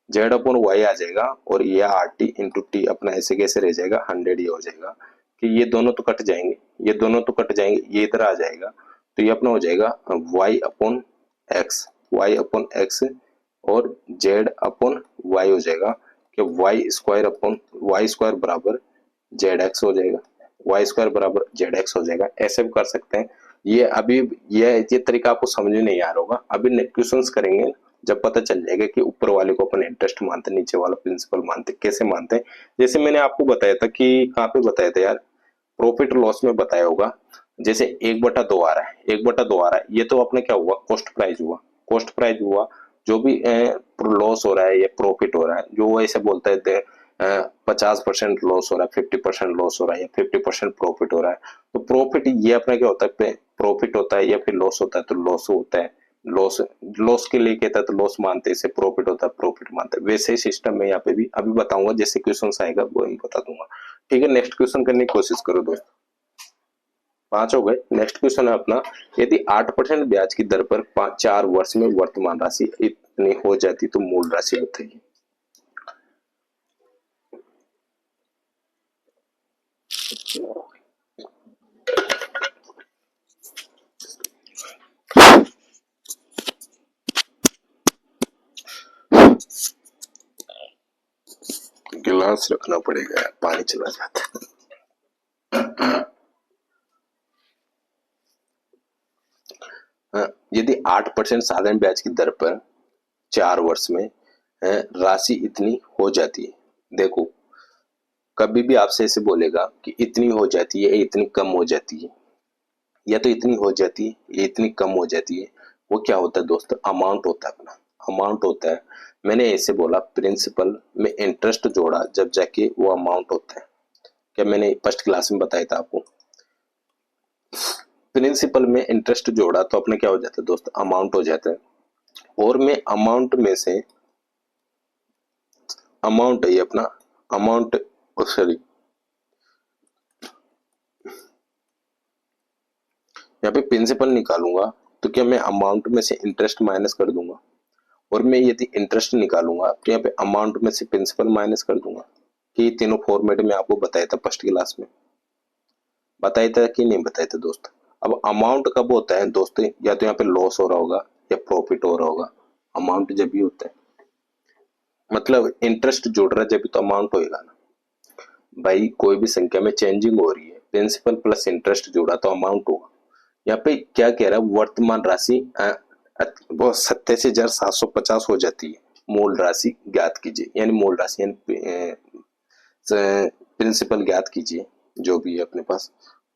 जेड अपॉन वाई आ जाएगा, और ये आर टी इंटू टी अपना ऐसे कैसे रह जाएगा, 100 ये हो जाएगा, कि ये दोनों तो कट जाएंगे, ये दोनों तो कट जाएंगे, ये इधर आ जाएगा, तो ये अपना हो जाएगा y upon X, Y upon X और जेड अपॉन वाई हो जाएगा, कि Y square upon Y square बराबर जेड एक्स हो जाएगा, वाई स्क्वायर बराबर जेड एक्स हो जाएगा, ऐसे भी कर सकते हैं। ये अभी ये तरीका आपको समझ में नहीं आ रहा होगा, अभी क्वेश्चंस करेंगे जब पता चल जाएगा कि ऊपर वाले को अपन इंटरेस्ट मानते, नीचे वाला प्रिंसिपल मानते, कैसे मानते हैं। जैसे मैंने आपको बताया था कि कहाँ पे बताया था यार, प्रॉफिट लॉस में बताया होगा, जैसे 1/2 आ रहा है, 1/2 आ रहा है, ये तो अपने क्या हुआ, कॉस्ट प्राइस हुआ, कॉस्ट प्राइस हुआ, जो भी लॉस हो रहा है या प्रॉफिट हो रहा है, जो वो ऐसे बोलते हैं 50% लॉस हो रहा है, 50% लॉस हो रहा है, या 50% प्रॉफिट हो रहा है, तो प्रॉफिट ये अपना क्या होता है, प्रॉफिट होता है या फिर लॉस होता है, तो लॉस होता है, लॉस लॉस के लिए कहता है तो लॉस मानते, इसे प्रॉफिट होता है प्रॉफिट मानते, वैसे ही सिस्टम में यहाँ पे भी अभी बताऊंगा, जैसे क्वेश्चन आएगा वो मैं बता दूंगा। ठीक है, नेक्स्ट क्वेश्चन करने की कोशिश करो दोस्त। 5 हो गए। नेक्स्ट क्वेश्चन है अपना, यदि 8% ब्याज की दर पर 4 वर्ष में वर्तमान राशि इतनी हो जाती तो मूल राशि बताइए। गिलास रखना पड़ेगा, पानी चला जाता है। यदि 8% साधारण ब्याज की दर पर 4 वर्ष में राशि इतनी हो जाती है, देखो कभी भी आपसे ऐसे बोलेगा कि इतनी हो जाती है, इतनी कम हो जाती है, या तो इतनी हो जाती है या इतनी कम हो जाती है, वो क्या होता है दोस्त, अमाउंट होता है अपना, अमाउंट होता है। मैंने ऐसे बोला प्रिंसिपल में इंटरेस्ट जोड़ा जब जाके वो अमाउंट होता है। क्या मैंने फर्स्ट क्लास में बताया था आपको, प्रिंसिपल में इंटरेस्ट जोड़ा तो अपने क्या हो जाता है दोस्त, अमाउंट हो जाता है। और मैं अमाउंट में से, अमाउंट है ये अपना, अमाउंट सॉरी यहाँ पे प्रिंसिपल निकालूंगा तो क्या मैं अमाउंट में से इंटरेस्ट माइनस कर दूंगा, और मैं यदि इंटरेस्ट निकालूंगा तो यहाँ पे अमाउंट में से प्रिंसिपल माइनस कर दूंगा। कि तीनों फॉर्मेट में आपको बताया था फर्स्ट क्लास में, बताया था कि नहीं बताया था दोस्त। अब अमाउंट कब होता है दोस्त, या तो यहाँ पे लॉस हो रहा होगा या प्रॉफिट हो रहा होगा। अमाउंट जब भी होता है मतलब इंटरेस्ट जुड़ रहा है जब भी तो अमाउंट होएगा ना भाई, कोई भी संख्या में चेंजिंग हो रही है, प्रिंसिपल प्लस इंटरेस्ट जुड़ा तो अमाउंट होगा। यहाँ पे क्या कह रहा है, वर्तमान राशि वो 87,750 हो जाती है, मूल राशि ज्ञात कीजिए, यानी मूल राशि यानी प्रिंसिपल ज्ञात कीजिए, जो भी है अपने पास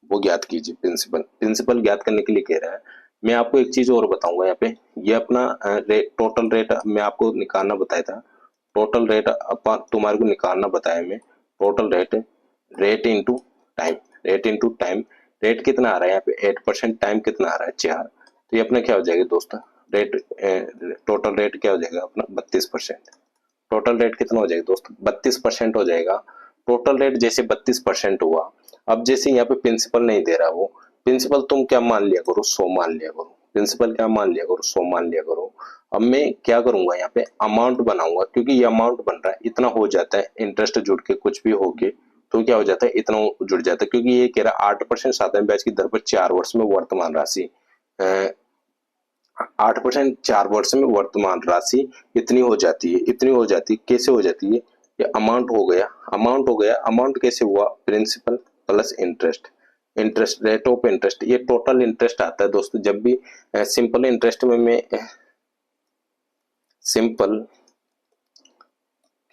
वो ज्ञात कीजिए। प्रिंसिपल प्रिंसिपल ज्ञात करने के लिए कह रहा है। मैं आपको एक चीज और बताऊंगा यहाँ पे, ये अपना टोटल रेट मैं आपको निकालना बताया था, टोटल रेट अपन तुम्हारे को निकालना बताया मैं, total rate, rate into time, rate into time, rate कितना आ रहा है यहाँ पे 8%, टाइम कितना आ रहा है 4, तो ये अपना क्या हो जाएगा दोस्तों, रेट टोटल रेट क्या हो जाएगा अपना 32%। टोटल रेट कितना हो जाएगा दोस्तों 32% हो जाएगा। टोटल रेट जैसे 32% हुआ, अब जैसे यहाँ पे प्रिंसिपल नहीं दे रहा, वो प्रिंसिपल तुम क्या मान लिया करो 100 मान लिया करो, प्रिंसिपल क्या मान लिया करो 100 मान लिया करो। अब मैं क्या करूंगा यहाँ पे अमाउंट बनाऊंगा, क्योंकि ये अमाउंट बन रहा है इतना हो जाता है, इंटरेस्ट जुड़ के कुछ भी होके तो क्या हो जाता है इतना जुड़ जाता है, क्योंकि ये कह रहा है 8% साधारण ब्याज की दर पर 4 वर्ष में वर्तमान राशि 8% 4 वर्ष में वर्तमान राशि इतनी हो जाती है, इतनी हो जाती है, कैसे हो जाती है, ये अमाउंट हो गया, अमाउंट हो गया, अमाउंट कैसे हुआ, principal plus interest, interest rate of interest, ये टोटल इंटरेस्ट आता है दोस्तों। जब भी सिंपल इंटरेस्ट में मैं सिंपल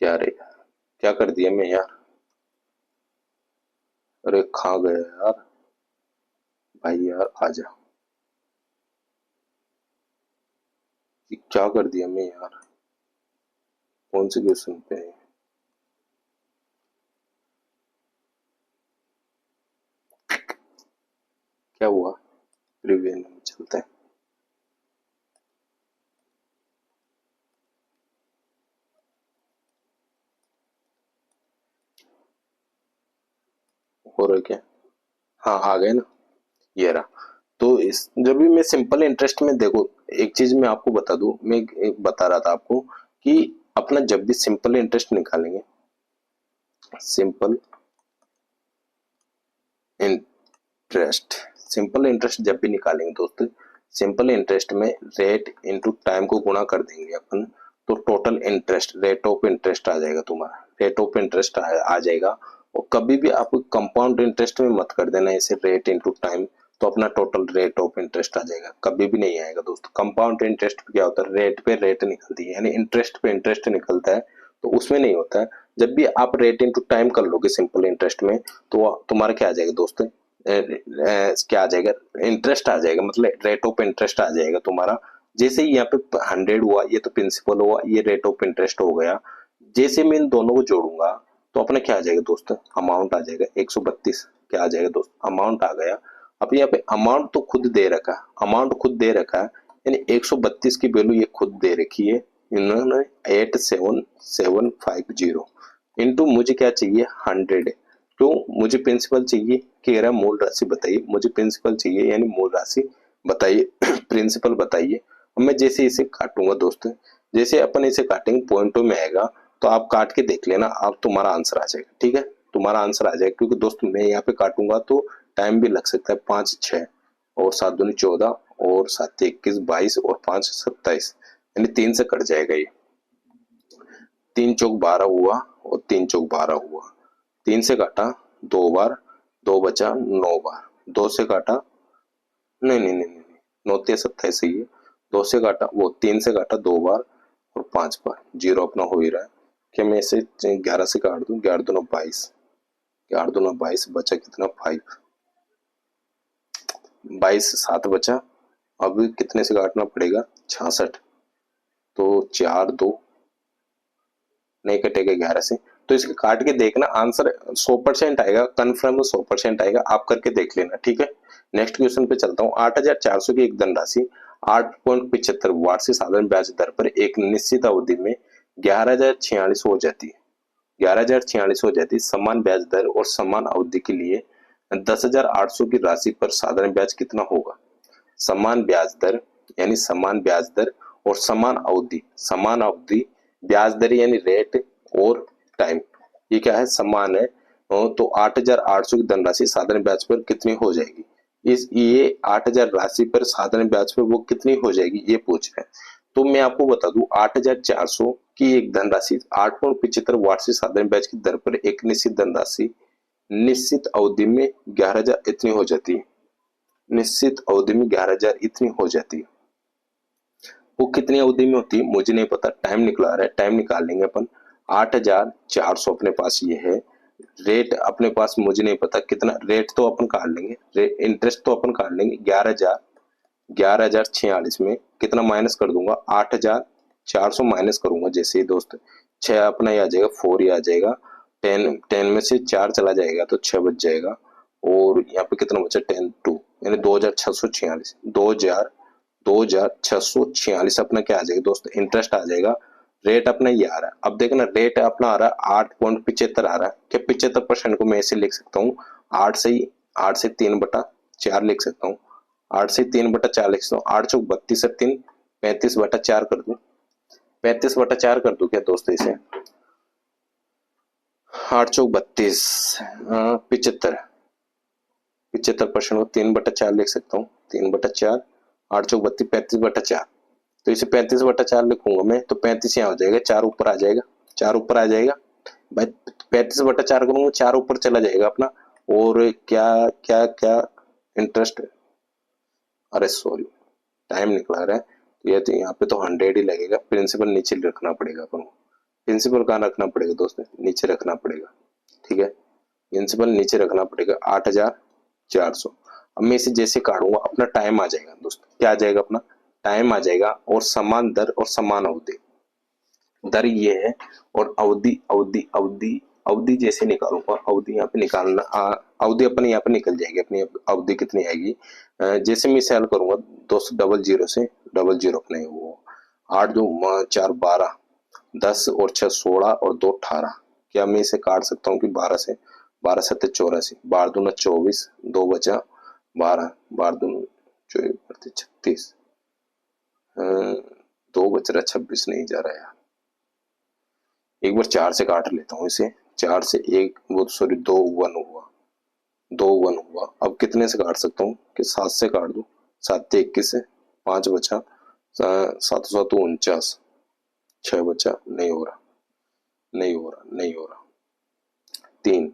क्या रे, क्या कर दिया मैं यार, अरे खा गया यार, भाई यार आजा, क्या कर दिया मैं यार, कौन से क्वेश्चन पे है? क्या हुआ, प्रीवियस में चलता है, हो रहा है क्या, हाँ आ गए ना, ये रहा। तो इस जब भी मैं सिंपल इंटरेस्ट में देखो, एक चीज मैं आपको बता दूं, मैं एक बता रहा था आपको कि अपना जब भी सिंपल इंटरेस्ट निकालेंगे, सिंपल इंटरेस्ट, सिंपल इंटरेस्ट जब भी निकालेंगे दोस्तों, सिंपल इंटरेस्ट में रेट इनटू टाइम को गुणा कर देंगे अपन, तो total interest rate of interest आ जाएगा तुम्हारा, रेट ऑफ इंटरेस्ट आ जाएगा। और कभी भी आप कंपाउंड इंटरेस्ट में मत कर देना ऐसे रेट इनटू टाइम, तो अपना टोटल रेट ऑफ इंटरेस्ट आ जाएगा, कभी भी नहीं आएगा दोस्तों। कंपाउंड इंटरेस्ट क्या होता है, रेट पे रेट निकलती है, यानी इंटरेस्ट पे इंटरेस्ट निकलता है, तो उसमें नहीं होता है। जब भी आप रेट इनटू टाइम कर लोगे सिंपल इंटरेस्ट में, तो तुम्हारा क्या आ जाएगा दोस्तों, क्या आ जाएगा, इंटरेस्ट आ जाएगा, मतलब रेट ऑफ इंटरेस्ट आ जाएगा तुम्हारा। जैसे ही यहाँ पे 100 हुआ, ये तो प्रिंसिपल हुआ, ये रेट ऑफ इंटरेस्ट हो गया, जैसे मैं इन दोनों को जोड़ूंगा तो अपना क्या आ जाएगा दोस्तों, अमाउंट आ जाएगा 132, क्या आ जाएगा दोस्त, अमाउंट आ गया। अब यहाँ पे अमाउंट तो खुद दे रखा है, अमाउंट खुद दे रखा है, यानी 132 की वैल्यू ये खुद दे रखी है इन्होंने 87750 इंटू मुझे क्या चाहिए 100। तो मुझे प्रिंसिपल चाहिए, कह रहा मूल राशि बताइए, मुझे प्रिंसिपल चाहिए यानी मूल राशि बताइए प्रिंसिपल बताइए। अब मैं जैसे इसे काटूंगा दोस्तों, जैसे अपन इसे काटेंगे पॉइंटों में आएगा तो आप काट के देख लेना, आप तुम्हारा आंसर आ जाएगा। ठीक है, तुम्हारा आंसर आ जाएगा, क्योंकि दोस्तों मैं यहाँ पे काटूंगा तो टाइम भी लग सकता है। 5 6 और 7 दूनी 14 और 7 21 22 और 5 27 यानी 3 से कट जाएगा ये। 3 चौक 12 हुआ और 3 चौक 12 हुआ। 3 से काटा 2 बार, 2 बचा 9 बार। 2 से काटा नहीं नहीं नहीं नहीं 9 3 27 ही है। 2 से काटा वो 3 से काटा 2 बार और 5 बार। जीरो अपना हो ही रहा है। क्या मैं इसे 11 से काट दूं? 11 दूना 22, 11 दूना 22 बचा कितना 5, 22 7 बचा। अब कितने से काटना पड़ेगा 66, तो 4 2 नहीं कटेगा 11 से। तो इसके काट के देखना, आंसर 100% आएगा, कन्फर्म 100% आएगा, आप करके देख लेना। ठीक है, नेक्स्ट क्वेश्चन पे चलता हूँ। 8400 की एक धनराशि 8.75 वार्षिक साधारण ब्याज दर पर एक निश्चित अवधि में 11,046 हो जाती है। 11,046 हो जाती है। समान ब्याज दर और समान अवधि के लिए 10,800 की राशि पर साधारण ब्याज कितना होगा? समान ब्याज दर यानी समान ब्याज दर और समान अवधि ब्याज दर यानी रेट और टाइम, ये क्या है समान है। तो 8,800 की धनराशि साधारण ब्याज पर कितनी हो जाएगी? इस ये 8,000 राशि पर साधारण ब्याज पर वो कितनी हो जाएगी ये पूछ रहे हैं। तो मैं आपको बता दूं 8,400 की एक धनराशि 8.75 वार्षिक साधारण ब्याज की दर पर एक निश्चित धनराशि निश्चित अवधि में 11,000 इतनी हो जाती है। निश्चित अवधि में 11,000 इतनी हो जाती है। वो कितनी अवधि में होती है मुझे नहीं पता, टाइम निकला रहा है, टाइम निकाल लेंगे अपन। 8,400 अपने पास ये है। रेट अपने पास मुझे नहीं पता कितना, रेट तो अपन काट लेंगे, इंटरेस्ट तो अपन काट लेंगे। 11,046 में कितना माइनस कर दूंगा 8,400 माइनस करूंगा जैसे ही दोस्त, 6 अपना ही आ जाएगा, 4 ही आ जाएगा। 10 में से 4 चला जाएगा तो 6 बच जाएगा। और यहाँ पे कितना बचा 10 2 यानी 2,646, 2,646 अपना क्या आ जाएगा दोस्त इंटरेस्ट आ जाएगा। रेट अपना ये आ रहा है, अब देखना रेट अपना आ रहा है 8.75 आ रहा है। क्या 75% को मैं ऐसे लिख सकता हूँ 8 से 3/4 लिख सकता हूँ। 8 से 3/4 लिख सकता हूँ। 8 चौक 32 से 3 35/4 कर दूं, 35/4 कर दूं क्या दोस्त इसे? 8 चौक 32 75, 75% को 3/4 लिख सकता हूँ। 3/4 8 चौक 32 35/4, तो इसे 35/4 लिखूंगा मैं तो 35 यहाँ हो जाएगा, 4 ऊपर आ जाएगा, 4 ऊपर आ जाएगा भाई। 35/4 करूंगा 4 ऊपर चला जाएगा अपना। और क्या क्या क्या इंटरेस्ट, अरे सॉरी टाइम निकला रहा है, तो ये तो यहाँ पे तो 100 ही लगेगा। प्रिंसिपल नीचे रखना पड़ेगा अपन को। प्रिंसिपल कहाँ रखना पड़ेगा दोस्त? नीचे रखना पड़ेगा। ठीक है, प्रिंसिपल नीचे रखना पड़ेगा 8,400। अब मैं इसे जैसे काटूंगा अपना टाइम आ जाएगा दोस्त, क्या आ जाएगा अपना टाइम आ जाएगा। और समान दर और समान अवधि, दर ये है और अवधि अवधि अवधि अवधि जैसे निकालूंगा, अवधि यहाँ पे निकालना, अवधि अपने यहाँ पे निकल जाएगी। अपनी अवधि कितनी आएगी जैसे मैं सैल करूंगा दोस्तों, 00 से 00 अपने वो 8 2 4 12 10 और 6 16 और 2 18। क्या मैं इसे काट सकता हूँ कि 12 से 12 7 84, 12 दूना 24, 2 बचा 12, 12 दूना 24 36, 2 बच रहा 26 नहीं जा रहा यार। एक बार 4 से काट लेता हूँ इसे, 4 से एक वो सॉरी 2 1 हुआ, 2 1 हुआ। अब कितने से काट सकता हूँ कि 7 से काट दूं, 7 21 से 5 बचा, 7 7 49, 6 बचा नहीं हो रहा, नहीं हो रहा, नहीं हो रहा। 3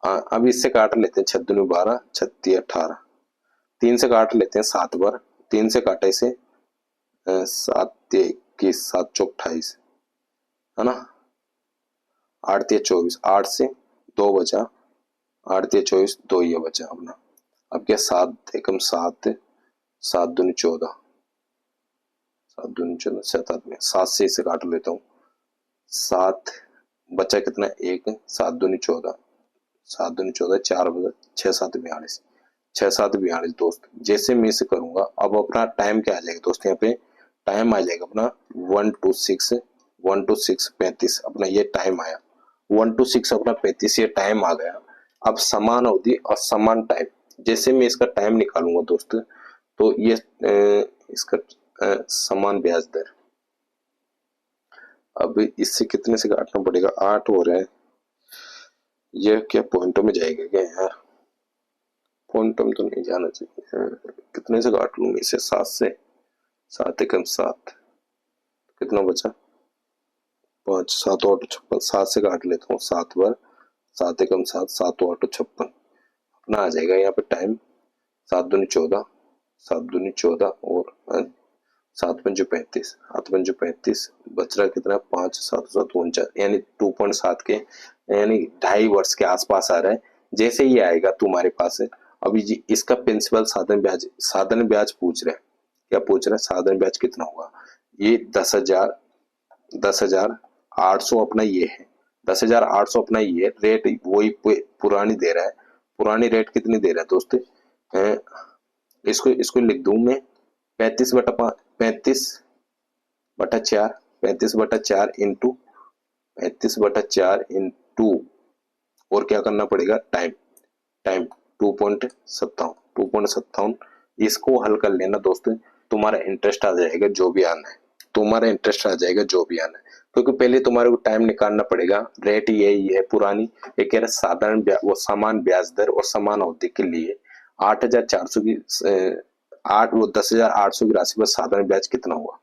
अब इससे काट लेते हैं 6 दूनी 12 36 18। 3 से काट लेते हैं 7 बार, 3 से काटे से 7 21 7 चौक 28 है ना, 8 3 24, 8 से 2 बचा, 8 3 24 2 ये बचा अपना। अब क्या 7 एकम 7 7 दूनी 14, 7 दूनी 14 7 में 7 से इसे काट लेता हूँ। 7 बचा कितना 1, 7 दूनी 14, 7 दूनी 14 4 बचा 6 7 42, 6 7 42 दोस्त। जैसे मैं इसे करूंगा अब अपना टाइम क्या आ जाएगा दोस्त, यहाँ पे टाइम आ जाएगा अपना 1 to 6 35 अपना ये टाइम आया, 1 to 6 अपना 35 ये टाइम आ गया। अब समान अवधि और समान टाइम, जैसे मैं इसका टाइम निकालूंगा दोस्त तो ये इसका समान ब्याज दर, अब इससे कितने से काटना पड़ेगा, 8 हो रहा है, ये क्या पॉइंटों में जाएगा क्या यार, पॉइंटों में तो नहीं जाना चाहिए, कितने से काट लूंगा इसे, 7 से, 7 एकम 7, कितना बचा 5 7 8 56, 7 से काट लेता हूँ, 7 बार 7 एकम 7 7 8 56 अपना आ जाएगा यहाँ पे टाइम 7 दूनी 14, 7 दूनी 14 और 7 पंजे 35, 7 पंजे 35 बच रहा कितना 5 7 7 49, यानी 2.7 के यानी 2.5 वर्ष के आसपास आ रहा है। जैसे ये आएगा तुम्हारे पास अभी जी इसका प्रिंसिपल साधन ब्याज पूछ रहे हैं, क्या पूछ रहे हैं, साधन ब्याज कितना होगा, ये 10,800 अपना ये है, 10,800 अपना ये रेट वही पुरानी दे रहा है, पुरानी रेट कितनी दे रहा है दोस्त, इसको लिख दूं मैं 35/4 इंटू 35/4 और क्या करना पड़ेगा टाइम 2.57 इसको हल कर लेना दोस्तों, तुम्हारा इंटरेस्ट आ जाएगा जो भी आना है, तुम्हारा इंटरेस्ट आ जाएगा जो भी आना है, क्योंकि पहले तुम्हारे को टाइम निकालना पड़ेगा, रेट यही है पुरानी, ये कह रहा साधारण वो समान ब्याज दर और समान अवधि के लिए 8,400 की 10,800 की राशि पर साधारण ब्याज कितना हुआ,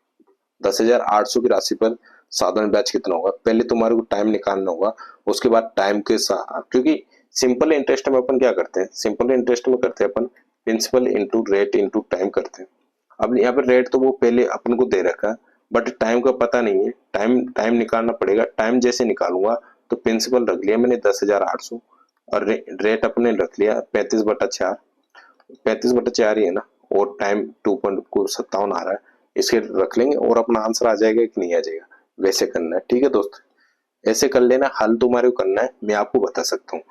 10,800 की राशि पर साधारण ब्याज कितना होगा, पहले तुम्हारे को टाइम निकालना होगा, उसके बाद टाइम के साथ, क्योंकि सिंपल इंटरेस्ट में अपन क्या करते हैं, सिंपल इंटरेस्ट में करते हैं अपन principal into rate into time करते हैं। अब यहाँ पे रेट तो वो पहले अपन को दे रखा है, बट टाइम का पता नहीं है, टाइम निकालना पड़ेगा, टाइम जैसे निकालूंगा तो प्रिंसिपल रख लिया मैंने 10,800 और रेट अपने रख लिया 35/4, 35/4 ही है ना, और टाइम 2.57 आ रहा है, इसके रख लेंगे और अपना आंसर आ जाएगा कि नहीं आ जाएगा, वैसे करना है। ठीक है दोस्त, ऐसे कर लेना, हल तुम्हारे को करना है, मैं आपको बता सकता हूँ,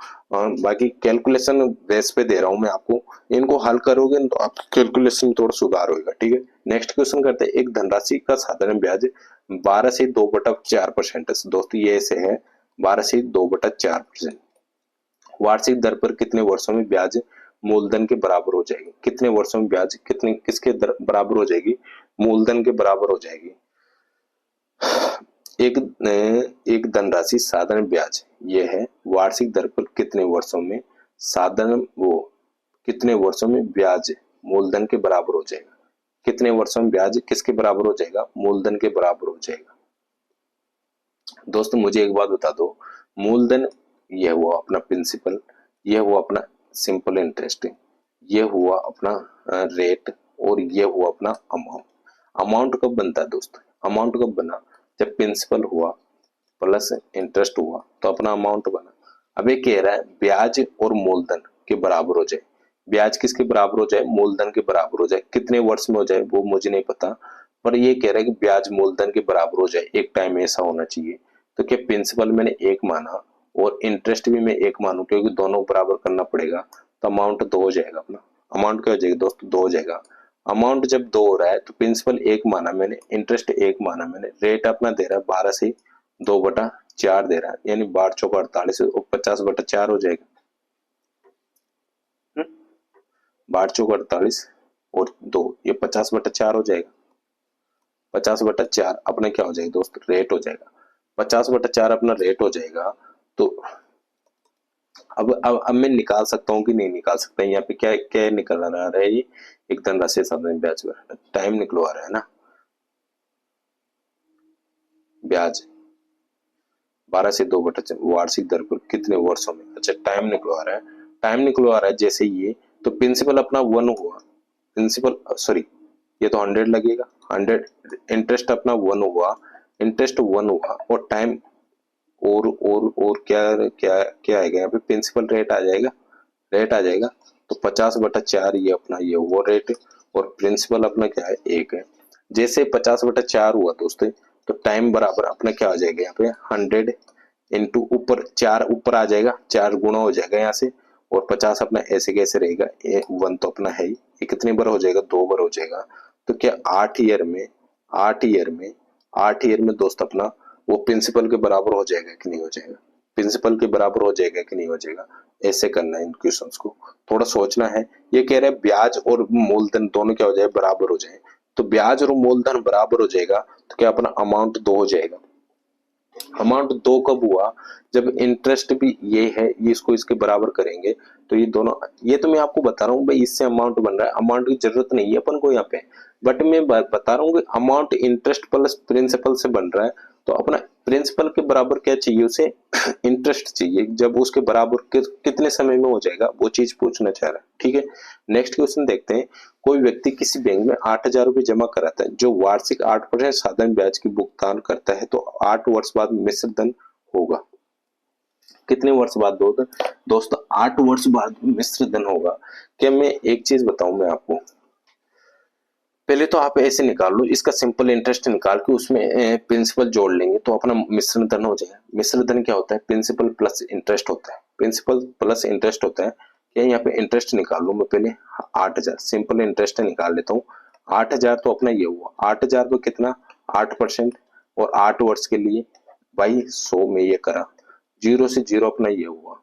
बाकी कैलकुलेशन बेस पे दे रहा हूँ मैं आपको, इनको हल करोगे तो आपके कैलकुलेशन में थोड़ा सुधार होगा। ठीक है, नेक्स्ट क्वेश्चन करते हैं, एक धनराशि का साधारण ब्याज 12 से 2/4% दोस्तों, ये ऐसे है 12 से 2/4%, वार्षिक दर पर कितने वर्षों में ब्याज मूलधन के बराबर हो जाएगी, कितने वर्षों में ब्याज किसके बराबर हो जाएगी, मूलधन के बराबर हो जाएगी। एक धनराशि साधारण ब्याज ये है, वार्षिक दर पर कितने वर्षों में कितने वर्षों में ब्याज मूलधन के बराबर हो जाएगा, कितने वर्षों में ब्याज किसके बराबर हो जाएगा, मूलधन के बराबर हो जाएगा। दोस्तों मुझे एक बात बता दो, मूलधन यह हुआ अपना प्रिंसिपल, यह हुआ अपना सिंपल इंटरेस्ट, यह हुआ अपना रेट और यह हुआ अपना अमाउंट। अमाउंट कब बनता है दोस्तों, अमाउंट कब बना, जब प्रिंसिपल हुआ प्लस इंटरेस्ट हुआ तो अपना अमाउंट बना। अब ये कह रहा है ब्याज और मूलधन के बराबर हो जाए, ब्याज किसके बराबर हो जाए, मूलधन के बराबर हो जाए, कितने वर्ष में हो जाए वो मुझे नहीं पता, पर ये कह रहा है कि ब्याज मूलधन के बराबर हो जाए, एक टाइम ऐसा होना चाहिए। तो क्या प्रिंसिपल मैंने एक माना और इंटरेस्ट भी मैं एक मानू, क्योंकि दोनों बराबर करना पड़ेगा, तो अमाउंट 2 हो जाएगा अपना, अमाउंट क्या हो जाएगा दोस्तों 2 हो जाएगा। अमाउंट जब 2 हो रहा है तो प्रिंसिपल 1 माना मैंने, इंटरेस्ट 1 माना मैंने, रेट अपना दे रहा है 12 से 2/4 दे रहा है, यानी 12 चौका 48 और 50/4 हो जाएगा, 12 चौका 48 और 2 ये 50/4 हो जाएगा, 50/4 अपना क्या हो जाएगा दोस्त, रेट हो जाएगा, 50/4 अपना रेट हो जाएगा। तो अब मैं निकाल सकता हूँ कि नहीं निकाल सकता, यहाँ पे क्या क्या निकल रहा है, ये एक धनराशि साधारण ब्याज पर टाइम निकलवा रहा है ना, ब्याज 12 से 2/4 वार्षिक दर पर कितने वर्षों में, अच्छा टाइम निकलवा रहा है, टाइम निकलवा रहा है जैसे ये, तो प्रिंसिपल अपना 1 हुआ, प्रिंसिपल सॉरी ये तो 100 लगेगा, 100 इंटरेस्ट अपना 1 हुआ, इंटरेस्ट 1 हुआ और टाइम और क्या क्या क्या आएगा यहाँ पे, प्रिंसिपल रेट आ जाएगा, रेट आ जाएगा, तो 50/4 ये अपना ये वो रेट और प्रिंसिपल अपना क्या है 1 है। जैसे 50/4 हुआ दोस्तों तो टाइम बराबर अपना क्या आ जाएगा यहाँ पे 100 इंटू ऊपर 4 ऊपर आ जाएगा, 4 गुणा हो जाएगा यहाँ से और 50 अपना ऐसे कैसे रहेगा, 1 तो अपना है ही, ये कितनी बार हो जाएगा, 2 बार हो जाएगा। तो क्या 8 ईयर में दोस्त अपना वो प्रिंसिपल के बराबर हो जाएगा कि नहीं हो जाएगा, प्रिंसिपल के बराबर हो जाएगा कि नहीं हो जाएगा। ऐसे करना है इन क्वेश्चंस को, थोड़ा सोचना है। ये कह रहे हैं ब्याज और मूलधन दोनों क्या हो जाए, बराबर हो जाए। तो ब्याज और मूलधन बराबर हो जाएगा तो क्या अपना अमाउंट 2 हो जाएगा। अमाउंट 2 कब हुआ, जब इंटरेस्ट भी ये है, ये इसको इसके बराबर करेंगे तो ये दोनों, ये तो मैं आपको बता रहा हूँ भाई इससे अमाउंट बन रहा है, अमाउंट की जरूरत नहीं है अपन को यहाँ पे, बट मैं बता रहा हूँ कि अमाउंट इंटरेस्ट प्लस प्रिंसिपल से बन रहा है। तो अपना प्रिंसिपल के बराबर क्या चाहिए उसे, इंटरेस्ट चाहिए। जब उसके बराबर कितने समय में हो जाएगा वो चीज पूछना चाह रहा है, ठीक है। नेक्स्ट क्वेश्चन देखते हैं। कोई व्यक्ति किसी बैंक में 8,000 रुपए जमा कराता है जो वार्षिक 8% साधारण ब्याज की भुगतान करता है, तो 8 वर्ष बाद मिश्र धन होगा। कितने वर्ष बाद दोस्तों 8 वर्ष बाद मिश्र धन होगा। क्या मैं एक चीज बताऊं मैं आपको, पहले तो आप ऐसे निकाल लो, इसका सिंपल इंटरेस्ट निकाल के उसमें प्रिंसिपल जोड़ लेंगे तो अपना मिश्र धन हो जाएगा। मिश्र धन क्या होता है, प्रिंसिपल प्लस इंटरेस्ट होता है, प्रिंसिपल प्लस इंटरेस्ट होता है। क्या यहाँ पे इंटरेस्ट निकाल लूं मैं पहले, 8,000 सिंपल इंटरेस्ट निकाल लेता हूँ। 8,000 तो अपना ये हुआ, 8,000 को कितना 8% और 8 वर्ष के लिए बाई 100 में ये करा, 0 से 0 अपना ये हुआ,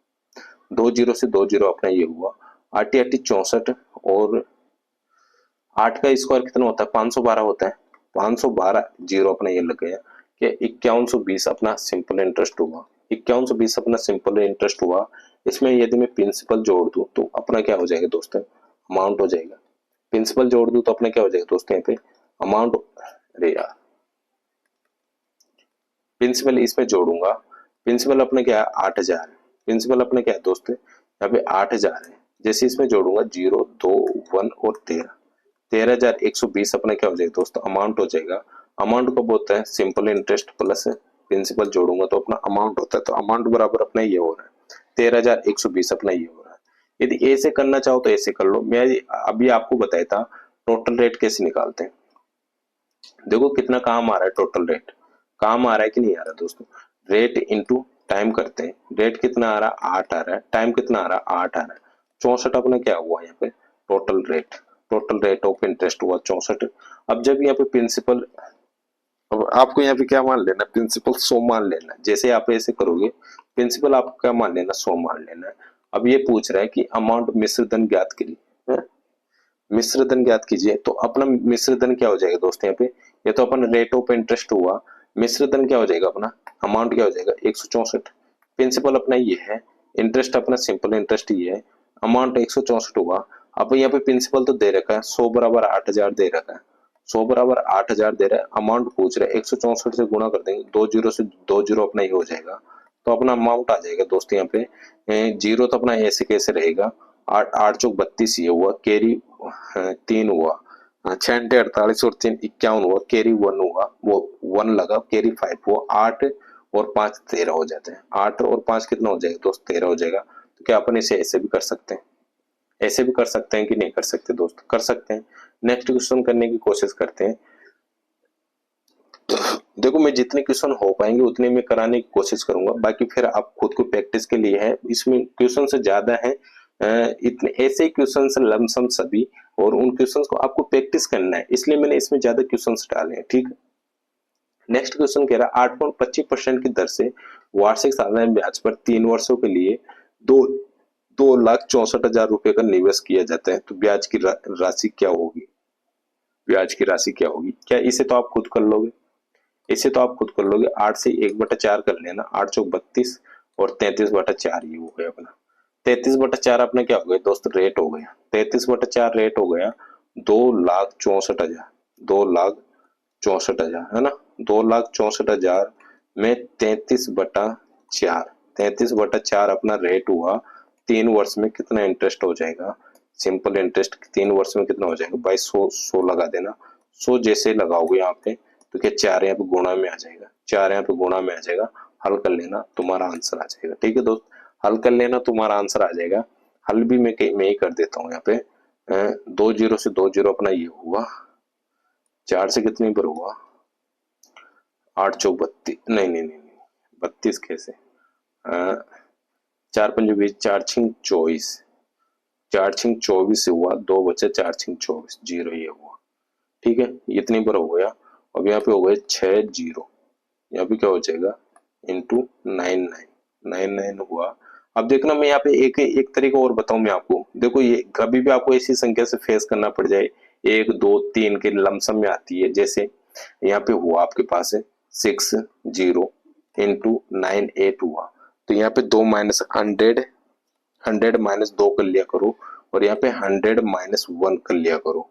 2 0 से 2 0 अपना ये हुआ, 8 8 64 और 8 का स्क्वायर कितना होता है, 512 होता है, 512 जीरो अपना ये लग गया कि 5120 अपना सिंपल इंटरेस्ट हुआ, 5120 अपना सिंपल इंटरेस्ट हुआ। इसमें यदि मैं प्रिंसिपल जोड़ दूं तो अपना क्या हो जाएगा दोस्तों, अमाउंट हो जाएगा। प्रिंसिपल जोड़ दूं तो अपना क्या हो जाएगा दोस्तों, यहाँ पे अमाउंट, अरे यार प्रिंसिपल इसमें जोड़ूंगा, प्रिंसिपल अपने क्या है 8,000, प्रिंसिपल अपने क्या है दोस्तों यहाँ पे 8,000 है। जैसे इसमें जोड़ूंगा 0 2 1 और 13,120 अपना क्या हो जाएगा दोस्तों, अमाउंट हो जाएगा। अमाउंट कब होता है, सिंपल इंटरेस्ट प्लस प्रिंसिपल जोड़ूंगा तो अपना अमाउंट होता है, तो अमाउंट बराबर अपना ये हो रहा है 13,120 अपना ये हो रहा है। यदि ऐसे करना चाहो तो ऐसे कर लो, मैं अभी आपको बताया था टोटल रेट कैसे निकालते हैं। देखो कितना काम आ रहा है, टोटल रेट काम आ रहा है कि नहीं आ रहा दोस्तों, रेट इंटू टाइम करते हैं, रेट कितना आ रहा है 8 आ रहा है, टाइम कितना आ रहा है 8 आ रहा है, 64 अपना क्या हुआ यहाँ पे टोटल रेट ऑफ इंटरेस्ट हुआ 64। अब जब यहाँ पे प्रिंसिपल, अब आपको यहाँ पे क्या मान लेना, प्रिंसिपल 100 मान लेना, जैसे आप ऐसे करोगे प्रिंसिपल आपको क्या मान लेना 100 मान लेना है। अब ये पूछ रहा है कि अमाउंट मिश्र धन ज्ञात करिए, मिश्र धन ज्ञात कीजिए, तो अपना मिश्र धन क्या हो जाएगा दोस्तों यहाँ पे, ये तो अपन रेट ऑफ इंटरेस्ट हुआ, मिश्र धन क्या हो जाएगा अपना, अमाउंट क्या हो जाएगा 164। प्रिंसिपल अपना ये है, इंटरेस्ट अपना सिंपल इंटरेस्ट ये है, अमाउंट 164 हुआ। अब यहाँ पे प्रिंसिपल तो दे रखा है 100 बराबर 8,000 दे रखा है, 100 बराबर 8,000 दे रहा है, अमाउंट पूछ रहा है 164 से गुणा कर देंगे, 2 जीरो से 2 जीरो अपना ही हो जाएगा, तो अपना अमाउंट आ जाएगा दोस्तों यहाँ पे। जीरो तो अपना ऐसे कैसे रहेगा, 8 8 चौक 32 ये हुआ, कैरी 3 हुआ, 6 48 और 3 51 हुआ, कैरी 1 हुआ, वो 1 लगा, कैरी 5 हुआ, 8 और 5 13 हो जाते हैं, 8 और 5 कितना हो जाएगा दोस्त 13 हो जाएगा। तो क्या अपन इसे ऐसे भी कर सकते हैं, ऐसे भी कर सकते हैं कि नहीं कर सकते दोस्त, कर सकते हैं। नेक्स्ट क्वेश्चन करने की कोशिश करते हैं। देखो मैं जितने क्वेश्चन हो पाएंगे उतने में कराने की कोशिश करूंगा, बाकी फिर आप खुद को प्रैक्टिस के लिए है, इसमें क्वेश्चन से ज्यादा है, इतने ऐसे ही क्वेश्चन लमसम सभी, और उन क्वेश्चंस को आपको प्रैक्टिस करना है, इसलिए मैंने इसमें ज्यादा क्वेश्चंस डाले हैं, ठीक है। नेक्स्ट क्वेश्चन कह रहा है 8.25% की दर से वार्षिक साधारण ब्याज पर 3 वर्षों के लिए 2,64,000 रुपए का निवेश किया जाता है, तो ब्याज की राशि क्या होगी, ब्याज की राशि क्या होगी। क्या इसे तो आप खुद कर लोगे, इसे तो आप खुद कर लोगे, 8 से 1/4 कर लेना, 8 चौक 32 और 33/4 ये हो गया अपना, 33/4 अपना क्या हो गया दोस्त, रेट हो गया, 33/4 रेट हो गया 2,64,000, 2,64,000 है ना, 2,64,000 में 33/4, 33/4 अपना रेट हुआ, 3 वर्ष में कितना इंटरेस्ट हो जाएगा, सिंपल इंटरेस्ट 3 वर्ष में कितना हो जाएगा भाई 100 लगा देना, 100 जैसे लगाओगे यहाँ पे तो क्या 4 यहाँ पे गुणा में आ जाएगा, 4 यहाँ पे गुणा में आ जाएगा, हल कर लेना तुम्हारा आंसर आ जाएगा, ठीक है दोस्त, हल कर लेना तुम्हारा आंसर आ जाएगा। हल भी मैं ही कर देता हूँ यहाँ पे, 2 जीरो से 2 जीरो अपना ये हुआ, 4 से कितनी पर हुआ 8 चौक 32, नहीं नहीं नहीं नहीं 32 कैसे, 4 पंजे 20, 4 छिंग 24, 4 छिंग 24 से हुआ, 2 बचे 4 छिंग 24, 0 ये हुआ। ठीक है, इतनी बार हो गया। अब यहाँ पे हो गए 6 0, यहाँ पे क्या हो जाएगा इंटू 99 हुआ। अब देखना मैं यहाँ पे एक एक तरीका और बताऊं मैं आपको, देखो ये कभी भी आपको ऐसी संख्या से फेस करना पड़ जाए 1 2 3 के लमसम में आती है, जैसे यहाँ पे हुआ आपके पास है 6 0 इंटू 98 हुआ, तो यहाँ पे 2 माइनस 100 माइनस 2 कर लिया करो, और यहाँ पे 100 माइनस 1 कर लिया करो,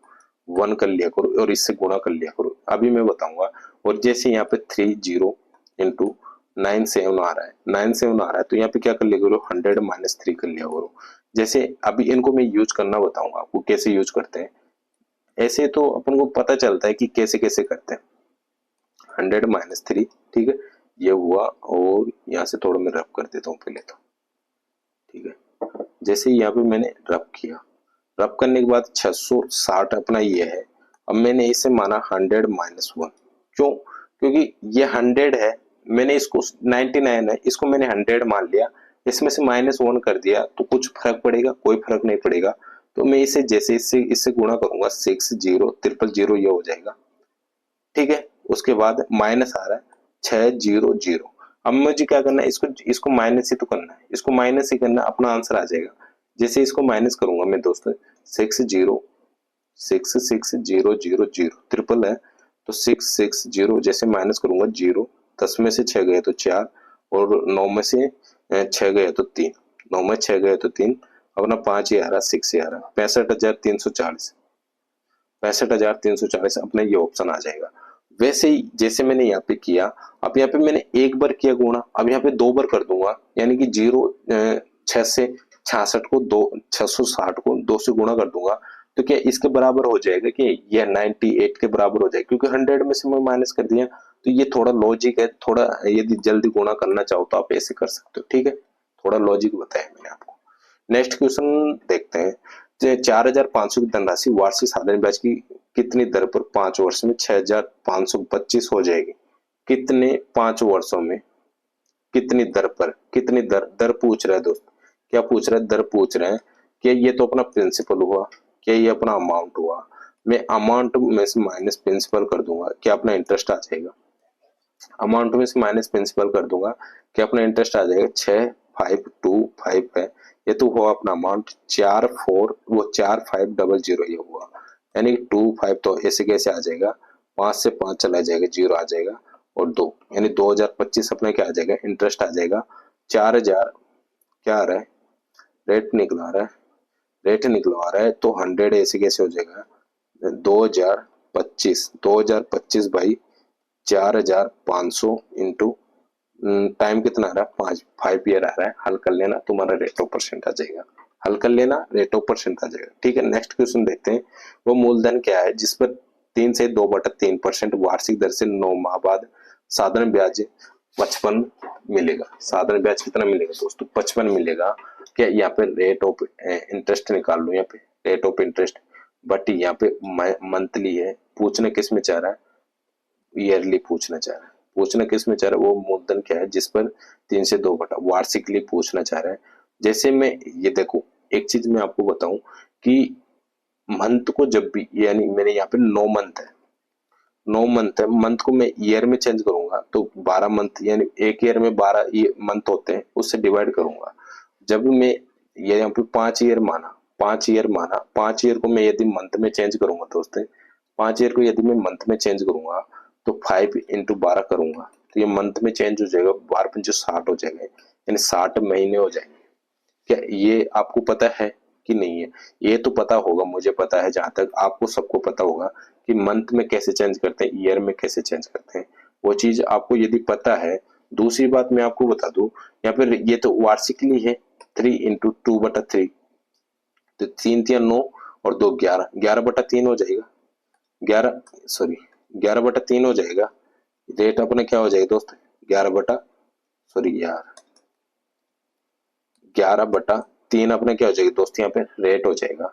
1 कर लिया करो और इससे गुणा कर लिया करो, अभी मैं बताऊंगा। और जैसे यहाँ पे 3 0 इंटू 97 आ रहा है, 97 आ रहा है, तो यहाँ पे क्या कर लिया करो 100 माइनस 3 कर लिया करो। जैसे अभी इनको मैं यूज करना बताऊंगा आपको कैसे यूज करते हैं, ऐसे तो अपन को पता चलता है कि कैसे कैसे करते हैं। 100 माइनस 3, ठीक है, ये हुआ, और यहाँ से थोड़ा मैं रब कर देता हूँ पहले तो, ठीक है। जैसे यहाँ पे मैंने रब किया, रब करने के बाद 660 अपना ये है। अब मैंने इसे माना 100 माइनस 1, क्यों, क्योंकि ये 100 है, मैंने इसको 99 है, इसको मैंने 100 मान लिया, इसमें से माइनस 1 कर दिया, तो कुछ फर्क पड़ेगा, कोई फर्क नहीं पड़ेगा। तो मैं इसे जैसे इससे गुणा करूंगा 6 0 ट्रिपल 0 ये हो जाएगा, ठीक है। उसके बाद माइनस आ रहा है 6 0 0। अब मुझे क्या करना है, इसको इसको माइनस ही तो करना है, इसको माइनस ही करना, अपना आंसर आ जाएगा। जैसे इसको माइनस करूंगा मैं दोस्तों, 6 0 6 6 0 0 0 ट्रिपल है, तो 6 6 0 जैसे माइनस करूंगा 0, 10 में से 6 गए तो 4, और 9 में से 6 गए तो 3, 9 में 6 गए तो 3, अपना 5 ही आ रहा, 6 ही आ रहा, 65,340, 65,340 अपना ये ऑप्शन आ जाएगा। वैसे ही जैसे मैंने यहाँ पे किया, अब यहाँ पे मैंने एक बार किया गुणा, अब यहाँ पे 2 बार कर दूंगा, यानी कि 6 से 66 को 2, 660 को 2 से गुणा कर दूंगा, तो क्या इसके बराबर हो जाएगा कि ये 98 के बराबर हो जाएगा, क्योंकि 100 में से मैं माइनस कर दिया। तो ये थोड़ा लॉजिक है, थोड़ा यदि जल्दी गुणा करना चाहो तो आप ऐसे कर सकते हो, ठीक है, थोड़ा लॉजिक बताया मैंने आपको। नेक्स्ट क्वेश्चन देखते हैं। 4,500 की धनराशि वार्षिक साधारण ब्याज की कितनी दर पर 5 वर्ष में 6,525 हो जाएगी, कितने 5 वर्षों में कितनी दर पर, कितनी दर पूछ रहा है दोस्त, क्या पूछ रहा है, दर पूछ रहे हैं। क्या ये तो अपना प्रिंसिपल हुआ, क्या ये अपना अमाउंट हुआ, मैं अमाउंट में से माइनस प्रिंसिपल कर दूंगा, क्या अपना इंटरेस्ट आ जाएगा, अमाउंट में से माइनस प्रिंसिपल कर दूंगा, क्या अपना इंटरेस्ट आ जाएगा, 6,525 है, ये तो हुआ अपना अमाउंट, 4,500 ये हुआ, यानी 25 तो ऐसे कैसे आ जाएगा, 5 से 5 चला जाएगा, 0 आ जाएगा, और 2 यानी 2025 अपना क्या आ जाएगा, इंटरेस्ट आ जाएगा। 4,000 क्या आ रहा है, रेट निकला रहा है, रेट निकलवा रहा है, तो 100 ऐसे कैसे हो जाएगा, 2025 भाई 4,500 इंटू टाइम कितना आ रहा है, 5 ईयर आ रहा है, हल कर लेना, तुम्हारा रेट ऑफ परसेंट आ जाएगा, हल कर लेना, रेट ऑफ परसेंट आ जाएगा, ठीक है। नेक्स्ट क्वेश्चन देखते हैं। वो मूलधन क्या है जिस पर 3 से 2/3% वार्षिक दर से 9 माह बाद साधारण ब्याज 55 मिलेगा, साधारण ब्याज कितना मिलेगा दोस्तों, 55 मिलेगा। क्या यहाँ पे रेट ऑफ इंटरेस्ट निकाल लो, यहाँ पे रेट ऑफ इंटरेस्ट, बट यहाँ पे मंथली है, पूछना किस में चाह रहा है, ईयरली पूछना चाह रहा है, पूछना किस में चाह रहा है, वो मूलधन क्या है जिस पर 3 से 2 बटा वार्षिकली पूछना चाह रहा है। जैसे मैं ये देखो, एक चीज मैं आपको बताऊं कि मंथ को जब भी, यानी मेरे यहाँ पे 9 मंथ है, 9 मंथ है, मंथ को मैं ईयर में चेंज करूंगा तो 12 मंथ, यानी एक ईयर में 12 मंथ होते हैं, उससे डिवाइड करूंगा। जब मैं ये यहाँ पे 5 ईयर माना, 5 ईयर माना, 5 ईयर को मैं यदि मंथ में चेंज करूंगा दोस्तों, 5 ईयर को यदि मैं मंथ में चेंज करूंगा तो 5 इंटू 12 करूंगा, तो ये मंथ में चेंज हो जाएगा, 12×5 60 हो जाएगा, यानी 60 महीने हो जाएंगे। क्या ये आपको पता है कि नहीं है, ये तो पता होगा, मुझे पता है, जहां तक आपको सबको पता होगा कि मंथ में कैसे चेंज करते हैं, ईयर में कैसे चेंज करते हैं, वो चीज आपको यदि पता है। दूसरी बात मैं आपको बता दूं, यहाँ पे ये तो वार्षिकली है, 3 इंटू 2/3, तो 3 3 9 और 2 11, 11/3 हो जाएगा, 11/3 हो जाएगा, रेट अपने क्या हो जाएगा दोस्त, 11 बटा सॉरी यार 11/3 अपने क्या हो जाएगा दोस्त, यहाँ पे रेट हो जाएगा,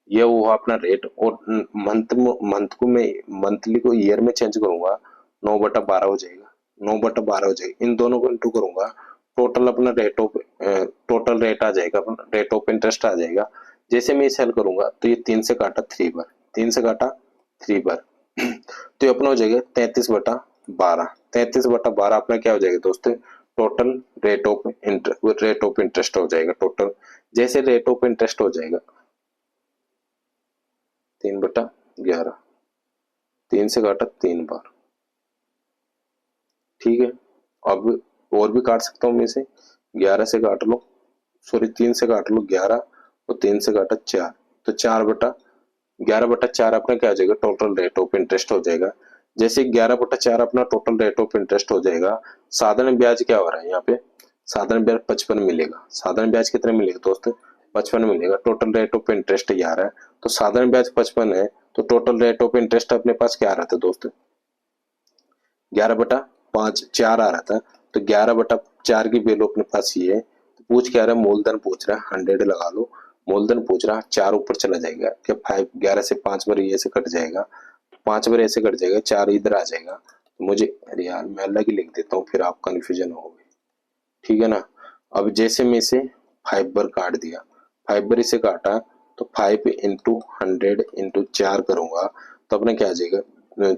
ये हुआ अपना रेट। और मंथ को मैं मंथली को ईयर में चेंज करूंगा, 9/12 हो जाएगा, 9/12 हो जाएगा, इन दोनों को इंटू करूंगा टोटल अपना टोटल रेट आ जाएगा, अपना रेट ऑफ इंटरेस्ट आ जाएगा। जैसे मैं इसे हल करूंगा तो ये 3 से काटा 3 बार, 3 से काटा 3 बार तो ये अपना हो जाएगा 33/12। 33/12 अपना क्या हो जाएगा दोस्तों, टोटल रेट ऑफ इंटरेस्ट हो जाएगा टोटल। जैसे रेट ऑफ इंटरेस्ट हो जाएगा 3/11, 3 से काटा 3 बार, ठीक है। अब और भी काट सकता हूँ मैं इसे, 11 से काट लो, सॉरी 3 से काट लो 11 और 3 से काटा 4, तो 11/4 अपना क्या हो जाएगा, टोटल रेट ऑफ इंटरेस्ट हो जाएगा। जैसे 11/4 अपना टोटल रेट ऑफ इंटरेस्ट हो जाएगा, साधारण ब्याज क्या हो रहा है यहाँ पे, साधारण ब्याज 55 मिलेगा। साधारण ब्याज कितने मिलेगा दोस्तों, 55 मिलेगा। टोटल रेट ऑफ इंटरेस्ट ये आ रहा है, तो साधारण ब्याज 55 है, तो टोटल रेट ऑफ इंटरेस्ट अपने पास क्या आ रहा था दोस्तों, 11/4 आ रहा था। तो 11/4 की वैल्यू अपने पास ये है। तो पूछ क्या रहा है, मूलधन पूछ रहा है, 100 लगा लो। मूलधन पूछ रहा है, 4 ऊपर चला जाएगा क्या, 11 से 5 बार ये से कट जाएगा, 5 बार ऐसे कट जाएगा, 4 इधर आ जाएगा। तो मुझे, अरे यार मैं अलग ही लिख देता हूँ, फिर आप कंफ्यूजन हो गए, ठीक है ना। अब जैसे मैं इसे 5 बार काट दिया, 5 बार इसे काटा, तो 5 इंटू 100 इंटू 4 करूंगा तो अपना क्या आ जाएगा,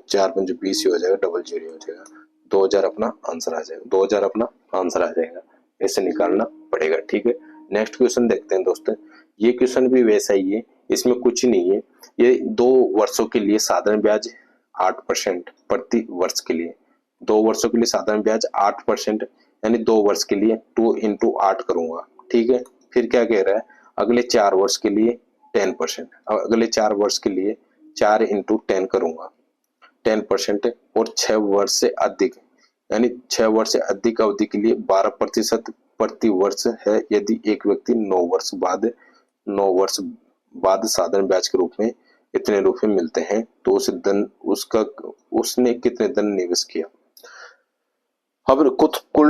4×5 20 ही हो जाएगा, डबल 0 हो जाएगा, 2000 अपना आंसर आ जाएगा, 2000 अपना आंसर आ जाएगा। ऐसे निकालना पड़ेगा, ठीक है। नेक्स्ट क्वेश्चन देखते हैं दोस्तों। ये क्वेश्चन भी वैसा ही है, इसमें कुछ नहीं है। ये 2 वर्षों के लिए साधारण ब्याज 8% प्रति वर्ष के लिए, 2 वर्षों के लिए साधारण ब्याज 8%, यानी 2 वर्ष के लिए 2 इंटू 8 करूंगा, ठीक है। फिर क्या कह रहा है, अगले 4 वर्ष के लिए 10%, अगले 4 वर्ष के लिए 4 इंटू 10 करूंगा 10%, और 6 वर्ष से अधिक, यानी 6 वर्ष से अधिक अवधि के लिए 12% प्रति वर्ष है, यदि एक व्यक्ति 9 वर्ष बाद साधारण ब्याज के रूप में इतने रुपए मिलते हैं तो उसने कितने धन निवेश किया। अब कुछ कुल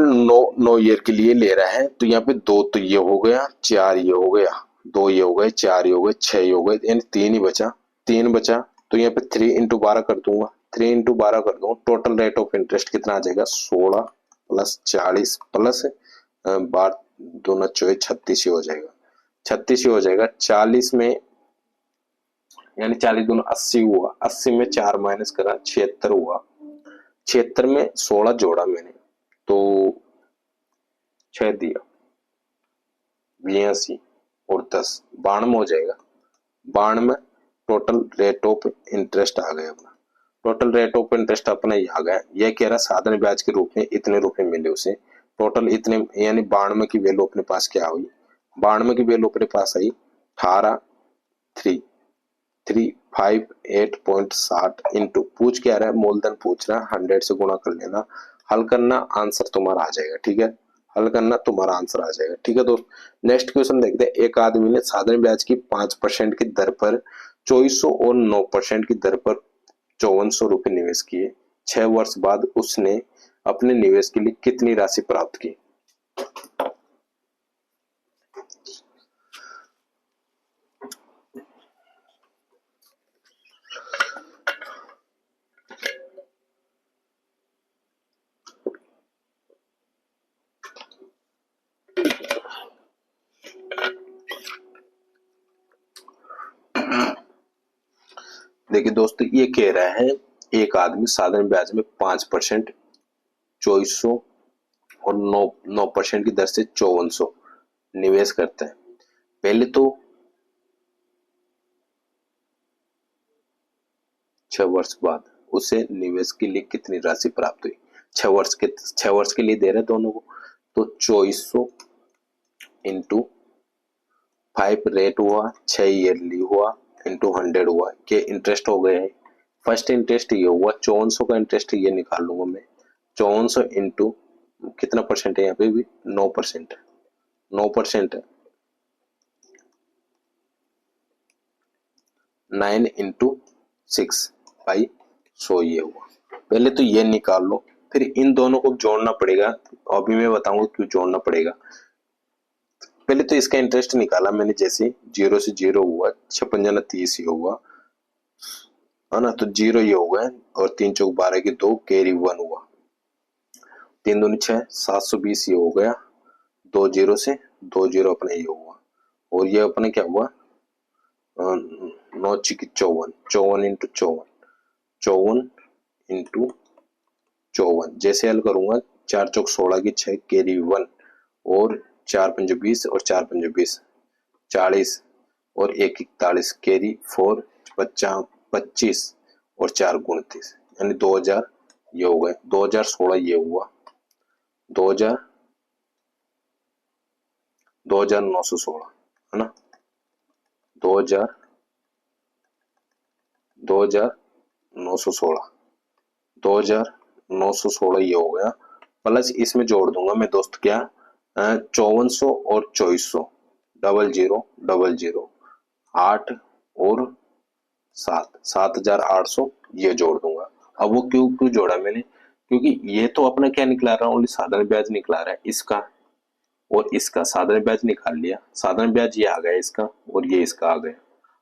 9 ईयर के लिए ले रहा है, तो यहाँ पे 2 तो ये हो गया, 4 ये हो गया, 2 ये हो गए, 4 ये हो गए, 6 ये हो गए, यानी 3 ही बचा, 3 बचा। तो यहाँ पे 3 इंटू 12 कर दूंगा, 3 इंटू 12 कर दूंगा, टोटल रेट ऑफ इंटरेस्ट कितना आ जाएगा, 16 प्लस 40 प्लस 12 दूना 24, 36 ही हो जाएगा, 36 ही हो जाएगा। 40 में, यानी 40 दूना 80 हुआ, 80 में 4 माइनस करा 76 हुआ, 76 में 16 जोड़ा मैंने तो 6 दिया, 82 और 10 92 हो जाएगा। 92 टोटल रेट ऑफ इंटरेस्ट आ गया अपना, टोटल रेट ऑफ इंटरेस्ट अपना ये आ गया। ये कह रहा साधारण ब्याज के रूप में इतने रुपए मिले उसे, टोटल इतने, यानी 92 की वैल्यू अपने पास क्या हुई, 92 की वैल्यू अपने पास आई 18,358.60 इंटू, पूछ क्या रहा है, मूलधन पूछ रहा है, 100 से गुणा कर लेना, हल करना, आंसर तुम्हारा आ जाएगा, ठीक है। हल करना, तुम्हारा आंसर आ जाएगा, ठीक है दोस्त। नेक्स्ट क्वेश्चन देखते हैं। एक आदमी ने साधारण ब्याज की 5% की दर पर 2400 और 9% की दर पर 5400 रुपए निवेश किए। 6 वर्ष बाद उसने अपने निवेश के लिए कितनी राशि प्राप्त की। देखिए दोस्तों, ये कह रहा है एक आदमी साधारण ब्याज में 5% 2400 और 9% की दर से 5400 निवेश करता है। पहले तो 6 वर्ष बाद उसे निवेश के लिए कितनी राशि प्राप्त हुई। 6 वर्ष के लिए दे रहे दोनों को, तो 2400 इंटू 5 रेट हुआ, 6 ईयरली हुआ, इंटू 100 हुआ, के इंटरेस्ट हो गए। फर्स्ट इंटरेस्ट ये हुआ 5400 का इंटरेस्ट ये निकाल लूंगा मैं, 5400 इंटू कितना परसेंट है यहाँ पे भी 9%, 9% है, 9 इंटू 6/100 ये हुआ। पहले तो ये निकाल लो, फिर इन दोनों को जोड़ना पड़ेगा, अभी मैं बताऊंगा क्यों जोड़ना पड़ेगा। पहले तो इसका इंटरेस्ट निकाला मैंने, जैसे 0 से 0 हुआ, 56 30 ही हुआ है ना, तो 0 ये हो गए, और 3 चौक 12 की 2 कैरी 1 हुआ, 3 दूनी 6 720 ये हो गया, 2 जीरो से 2 जीरो अपने ये हुआ, और ये अपने क्या हुआ 9 चिकी 54, 54 इंटू 54, 54 इंटू 54। जैसे हल करूंगा 4 चौक 16 की 6 कैरी 1, और 4 पंजे 20 और 4 पंजे 20 40, और 1 41 कैरी 4 25 और 4 29, यानी 2000 ये हो गए। 2016 ये हुआ 2000 2916 है ना, 2000 2916 2916 ये हो गया। प्लस इसमें जोड़ दूंगा मैं दोस्त क्या 5400 और 2400, 0000 8 और 7800 ये जोड़ दूंगा। अब वो क्यों क्यों जोड़ा मैंने, क्योंकि ये तो अपना क्या निकला रहा है, ओनली साधारण ब्याज निकला रहा है इसका, और इसका साधारण ब्याज निकाल लिया, साधारण ब्याज ये आ गया इसका, और ये इसका आ गया।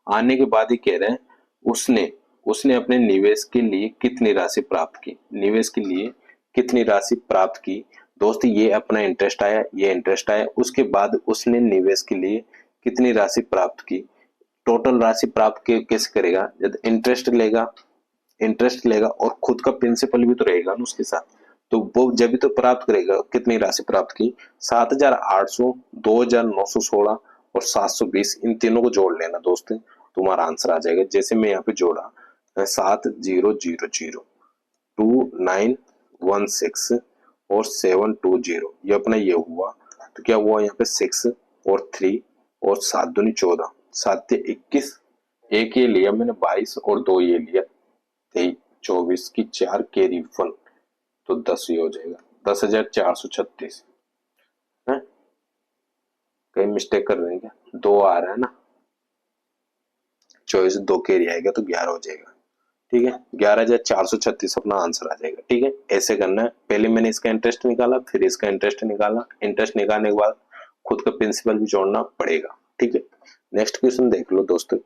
आने के बाद ही कह रहे हैं उसने उसने अपने निवेश के लिए कितनी राशि प्राप्त की, निवेश के लिए कितनी राशि प्राप्त की। दोस्त ये अपना इंटरेस्ट आया, ये इंटरेस्ट आया, उसके बाद उसने निवेश के लिए कितनी राशि प्राप्त की। टोटल राशि प्राप्त कैसे करेगा, जब इंटरेस्ट लेगा और खुद का प्रिंसिपल भी तो रहेगा ना उसके साथ, तो वो जब भी तो प्राप्त करेगा। कितनी राशि प्राप्त की 7800, 2916 और 720, इन तीनों को जोड़ लेना दोस्त, तुम्हारा आंसर आ जाएगा। जैसे मैं यहाँ पे जोड़ा 7000, 2916 और 720, ये अपना ये हुआ, तो क्या हुआ यहाँ पे 6 और 3 और 7 दूनी 14, 7 21, एक ये लिया मैंने 22 और 2 ये लिया 23, 24 की 4 कैरी 1, तो 10 ये हो जाएगा 10,436 है। कहीं मिस्टेक कर रहे हैं क्या, 2 आ रहा है ना, 24 2 कैरी आएगा तो 11 हो जाएगा। ठीक है, 11,436 अपना आंसर आ जाएगा। ठीक है, ऐसे करना है। पहले मैंने इसका इंटरेस्ट निकाला, फिर इसका इंटरेस्ट निकाला, इंटरेस्ट निकालने के बाद खुद का प्रिंसिपल भी जोड़ना पड़ेगा। ठीक है, नेक्स्ट क्वेश्चन देख लो दोस्तों।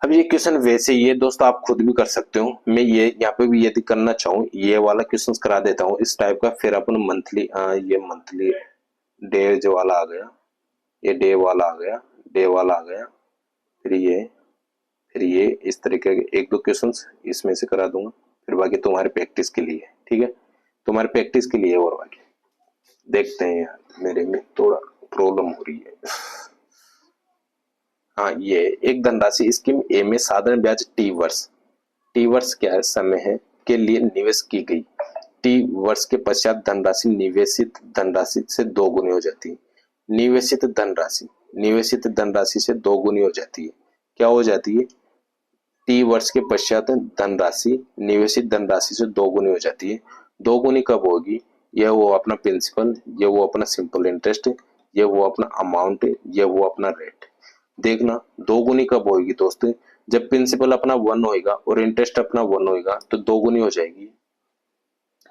अब ये क्वेश्चन वैसे ही है दोस्तों, आप खुद भी कर सकते हो। मैं ये यहाँ पे भी यदि करना चाहूँ ये वाला क्वेश्चन करा देता हूँ इस टाइप का, फिर अपन मंथली ये मंथली डे जो वाला आ गया, ये डे वाला आ गया, डे वाला आ गया, फिर ये इस तरीके के 1-2 क्वेश्चंस इसमें से करा दूंगा, फिर बाकी तुम्हारे प्रैक्टिस के लिए। ठीक है, तुम्हारे प्रैक्टिस के लिए, और बाकी देखते हैं। यार मेरे में थोड़ा प्रॉब्लम हो रही है। हाँ, ये एक धनराशि स्कीम ए में साधारण ब्याज टी वर्ष क्या है, समय है के लिए निवेश की गई। टी वर्ष के पश्चात धनराशि निवेशित धनराशि से 2 गुनी हो जाती है। निवेशित धनराशि से 2 गुनी हो जाती है। क्या हो जाती है, टी वर्ष के पश्चात धनराशि निवेशित धनराशि से 2 गुनी हो जाती है। 2 गुनी कब होगी, यह वो अपना प्रिंसिपल, यह वो अपना सिंपल इंटरेस्ट, यह वो अपना अमाउंट, यह वो अपना रेट। देखना 2 गुनी कब होगी दोस्तों, जब प्रिंसिपल अपना 1 होएगा और इंटरेस्ट अपना 1 होएगा तो 2 गुनी हो जाएगी।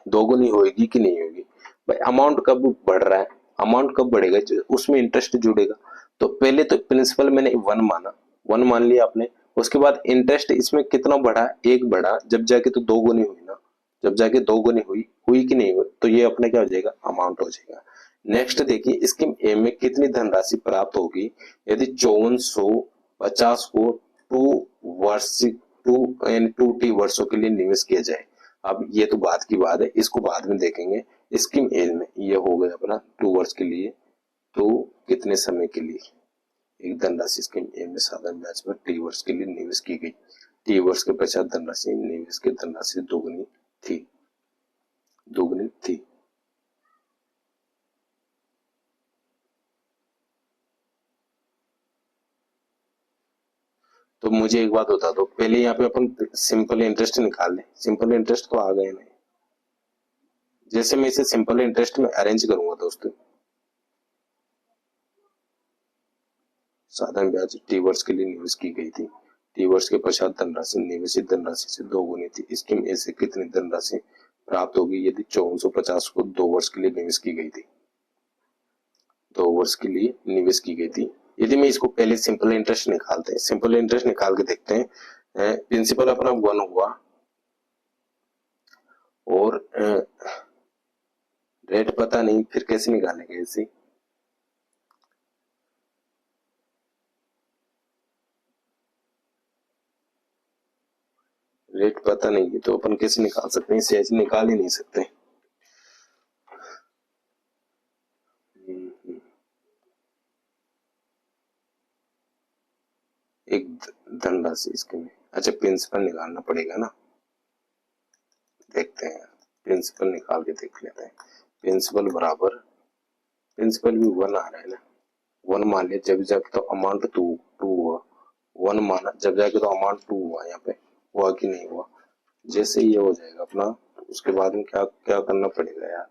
2 गुनी होएगी कि नहीं होगी भाई। अमाउंट कब बढ़ रहा है, अमाउंट कब बढ़ेगा, उसमें इंटरेस्ट जुड़ेगा। तो पहले तो प्रिंसिपल मैंने 1 माना, 1 मान लिया आपने, उसके बाद इंटरेस्ट इसमें कितना बढ़ा, 1 बढ़ा, जब जाके तो 2 गुनी हुई ना, जब जाके 2 गुनी हुई कि नहीं हुई, तो ये अपना क्या हो जाएगा, अमाउंट हो जाएगा। नेक्स्ट देखिए, स्कीम ए में कितनी धनराशि प्राप्त होगी यदि 5450 को 2 टी वर्षों के लिए निवेश किया जाए। अब ये तो बात की बात है, इसको बाद में देखेंगे। स्कीम ए में ये हो गया अपना 2 वर्ष के लिए, तो कितने समय के लिए एक धनराशि स्कीम ए में साधारण ब्याज पर टी वर्ष के लिए निवेश की गई। टी वर्ष के पश्चात धनराशि निवेश की धनराशि दोगुनी थी। तो मुझे एक बात बता दो, पहले यहाँ पे अपन सिंपल इंटरेस्ट निकाल लें। सिंपल इंटरेस्ट तो आ गए नहीं, जैसे मैं इसे सिंपल इंटरेस्ट में अरेंज करूंगा दोस्तों, साधारण ब्याज टी वर्ष के लिए निवेश की गई थी, टी वर्ष के पश्चात धनराशि निवेशित धनराशि से 2 गुनी थी। स्कीम ए से कितनी धनराशि प्राप्त होगी यदि 5450 को 2 वर्ष के लिए निवेश की गई थी, 2 वर्ष के लिए निवेश की गई थी। यदि मैं इसको पहले सिंपल इंटरेस्ट निकालते हैं, सिंपल इंटरेस्ट निकाल के देखते हैं। प्रिंसिपल अपना 1 हुआ और रेट पता नहीं, फिर कैसे निकालेंगे इसे, रेट पता नहीं है तो अपन कैसे निकाल सकते हैं, इसे ऐसे निकाल ही नहीं सकते। एक धनराशि इसके में, अच्छा प्रिंसिपल निकालना पड़ेगा ना, देखते हैं प्रिंसिपल निकाल के देख लेते हैं। प्रिंसिपल बराबर, प्रिंसिपल भी 1 आ रहा है ना, 1 मान लिया, जब जाके तो अमाउंट 2 हुआ, 1 माना जब जाके तो अमाउंट 2 हुआ, यहाँ पे हुआ कि नहीं हुआ। जैसे ये हो जाएगा अपना, तो उसके बाद में क्या क्या करना पड़ेगा यार,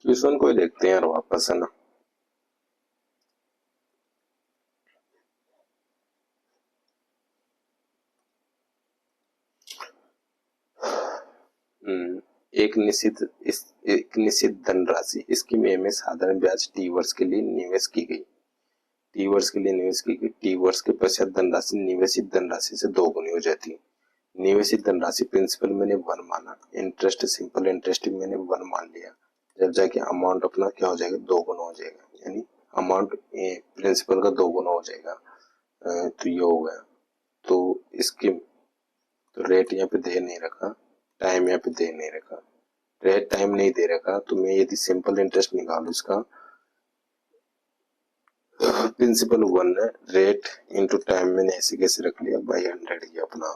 क्वेश्चन को देखते हैं यार वापस, है ना। एक निश्चित धनराशि इसकी में साधारण ब्याज टी वर्ष के लिए निवेश की गई, टी वर्ष के लिए निवेश की गई, टी वर्ष के पश्चात धनराशि निवेशित धनराशि से 2 गुनी हो जाती है। निवेशित धनराशि प्रिंसिपल मैंने 1 माना, इंटरेस्ट सिंपल इंटरेस्ट मैंने 1 मान लिया, जब जाके अमाउंट अपना क्या हो जाएगा, 2 गुना हो जाएगा, यानी अमाउंट प्रिंसिपल का 2 गुना हो जाएगा। तो ये हो गया, तो इसकी तो रेट यहाँ पे दे नहीं रखा, टाइम यहाँ पे दे नहीं रखा, रेट टाइम नहीं दे रखा, तो मैं यदि सिंपल इंटरेस्ट निकालू इसका, प्रिंसिपल 1 है, रेट इंटू टाइम मैंने ऐसे कैसे रख लिया बाई 100, ये अपना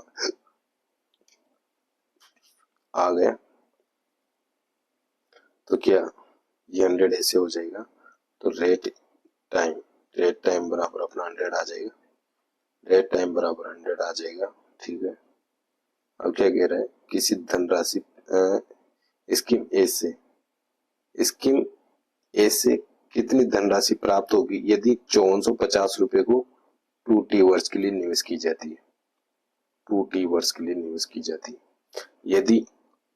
आ गया। तो क्या ये 100 ऐसे हो जाएगा, तो रेट टाइम बराबर अपना 100 आ जाएगा, रेट टाइम बराबर 100 आ जाएगा, ठीक है। अब क्या कह रहा है, किसी धनराशि स्कीम ए से कितनी धनराशि प्राप्त होगी यदि 5450 रुपए को 2T वर्ष के लिए निवेश की जाती है, 2T वर्ष के लिए निवेश की जाती है। यदि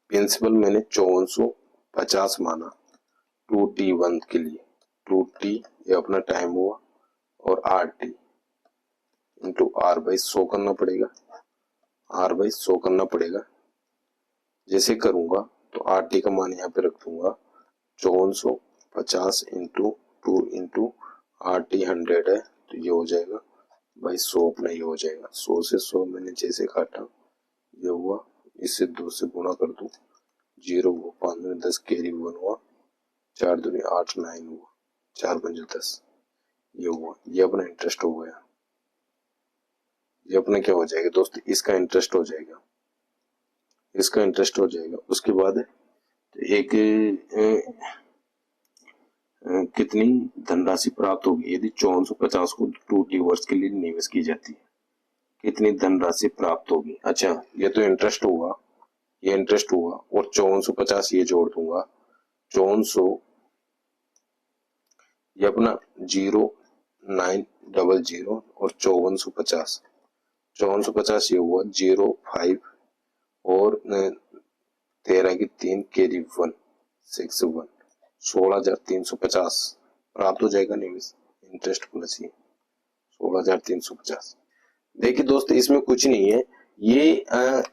प्रिंसिपल मैंने 5450 माना 2T1 के लिए, 2T ये अपना टाइम हुआ, और RT इंटू R/100 करना पड़ेगा, R/100 करना पड़ेगा। जैसे करूंगा तो RT का मान यहाँ पे रख दूंगा, 5450 इंटू 2 इंटू RT 100 है, तो ये हो जाएगा भाई 100 अपना, ये हो जाएगा 100 से 100 मैंने जैसे काटा, ये हुआ, इससे 2 से गुणा कर दूं, 0 हुआ, 5 में 10 कैरी 1 हुआ, 4 दूनी 8 9 हुआ, 4 पंजे 10, ये हुआ, ये अपना इंटरेस्ट हो गया। ये अपना क्या हो जाएगा दोस्त, इसका इंटरेस्ट हो जाएगा, इसका इंटरेस्ट हो जाएगा। उसके बाद एक कितनी धनराशि प्राप्त होगी यदि 5450 को 2T वर्ष के लिए निवेश की जाती है, कितनी धनराशि प्राप्त होगी। अच्छा ये तो इंटरेस्ट हुआ, ये इंटरेस्ट हुआ, और 5450 ये जोड़ दूंगा, 5400 ये अपना 0900 और 5450, 5450 ये हुआ 05 और 13 की 3 कैरी 1 6 1, 16,350 प्राप्त हो जाएगा निवेश, इंटरेस्ट प्लस ये 16,350। देखिए दोस्त इसमें कुछ नहीं है, ये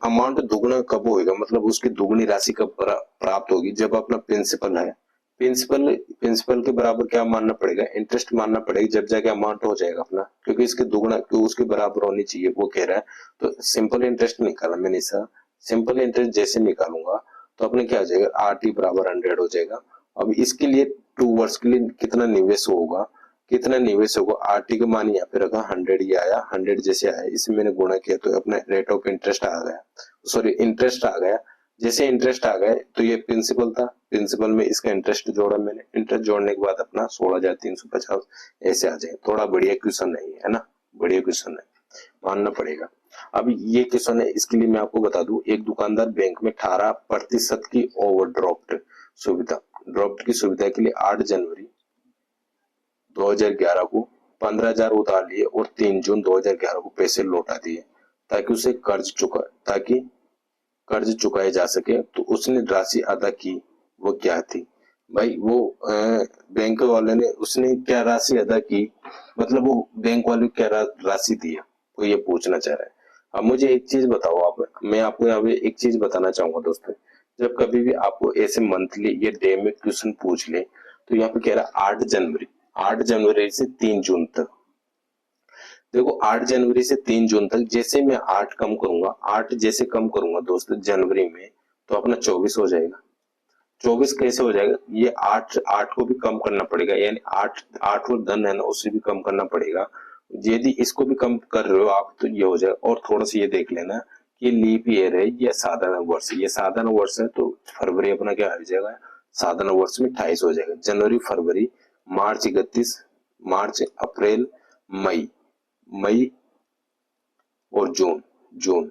अमाउंट दुगना कब होएगा, मतलब उसकी दुगनी राशि कब प्राप्त होगी, जब अपना प्रिंसिपल है, प्रिंसिपल के बराबर क्या मानना पड़ेगा, इंटरेस्ट मानना पड़ेगा, जब जाके अमाउंट हो जाएगा अपना, क्योंकि इसके दुगना उसके बराबर होनी चाहिए, वो कह रहा है। तो सिंपल इंटरेस्ट निकाला मैंने, इसका सिंपल इंटरेस्ट जैसे निकालूंगा तो अपने क्या हो जाएगा, RT बराबर 100 हो जाएगा। अब इसके लिए 2 वर्ष के लिए कितना निवेश होगा, कितना निवेश होगा, RT का मान यहाँ पे रखा 100, ये आया 100 जैसे आया, इसे मैंने गुणा किया तो अपना रेट ऑफ इंटरेस्ट आ गया, सॉरी इंटरेस्ट आ गया, जैसे इंटरेस्ट आ गए तो ये प्रिंसिपल था, प्रिंसिपल में इसका इंटरेस्ट जोड़ा मैंने, इंटरेस्ट जोड़ने के बाद अपना 16,350 ऐसे आ जाए। थोड़ा बढ़िया क्वेश्चन नहीं है ना, बढ़िया क्वेश्चन है, मानना पड़ेगा। अब ये क्वेश्चन है, इसके लिए मैं आपको बता दूं, एक दुकानदार बैंक में 18% की ओवरड्राफ्ट सुविधा, ड्राफ्ट की सुविधा के लिए 8 जनवरी 2011 को 15,000 उधार लिए और 3 जून 2011 को पैसे लौटा दिए ताकि उसे कर्ज चुकाए जा सके। तो उसने राशि अदा की, वो क्या थी भाई? वो बैंक वाले ने, उसने क्या राशि अदा की, मतलब वो बैंक वाले को क्या राशि दी है, वो ये पूछना चाह रहा है। अब मुझे एक चीज बताओ आप, मैं आपको यहाँ पे एक चीज बताना चाहूंगा दोस्तों, जब कभी भी आपको ऐसे मंथली या डे में क्वेश्चन पूछ ले, तो यहाँ पे कह रहा है 8 जनवरी से 3 जून तक। देखो 8 जनवरी से 3 जून तक, जैसे मैं 8 कम करूंगा, 8 जैसे कम करूंगा दोस्तों जनवरी में, तो अपना 24 हो जाएगा। 24 कैसे हो जाएगा? ये 8 को भी कम करना पड़ेगा, यानी 8 और धन है ना, उससे भी कम करना पड़ेगा। यदि इसको भी कम कर रहे हो आप तो ये हो जाएगा। और थोड़ा सा ये देख लेना कि लीप ईयर है या साधारण वर्ष, ये साधारण वर्ष है तो फरवरी अपना क्या आ जाएगा, साधारण वर्ष में 28 हो जाएगा। जनवरी, फरवरी, मार्च 31, मार्च, अप्रैल, मई, मई और जून, जून,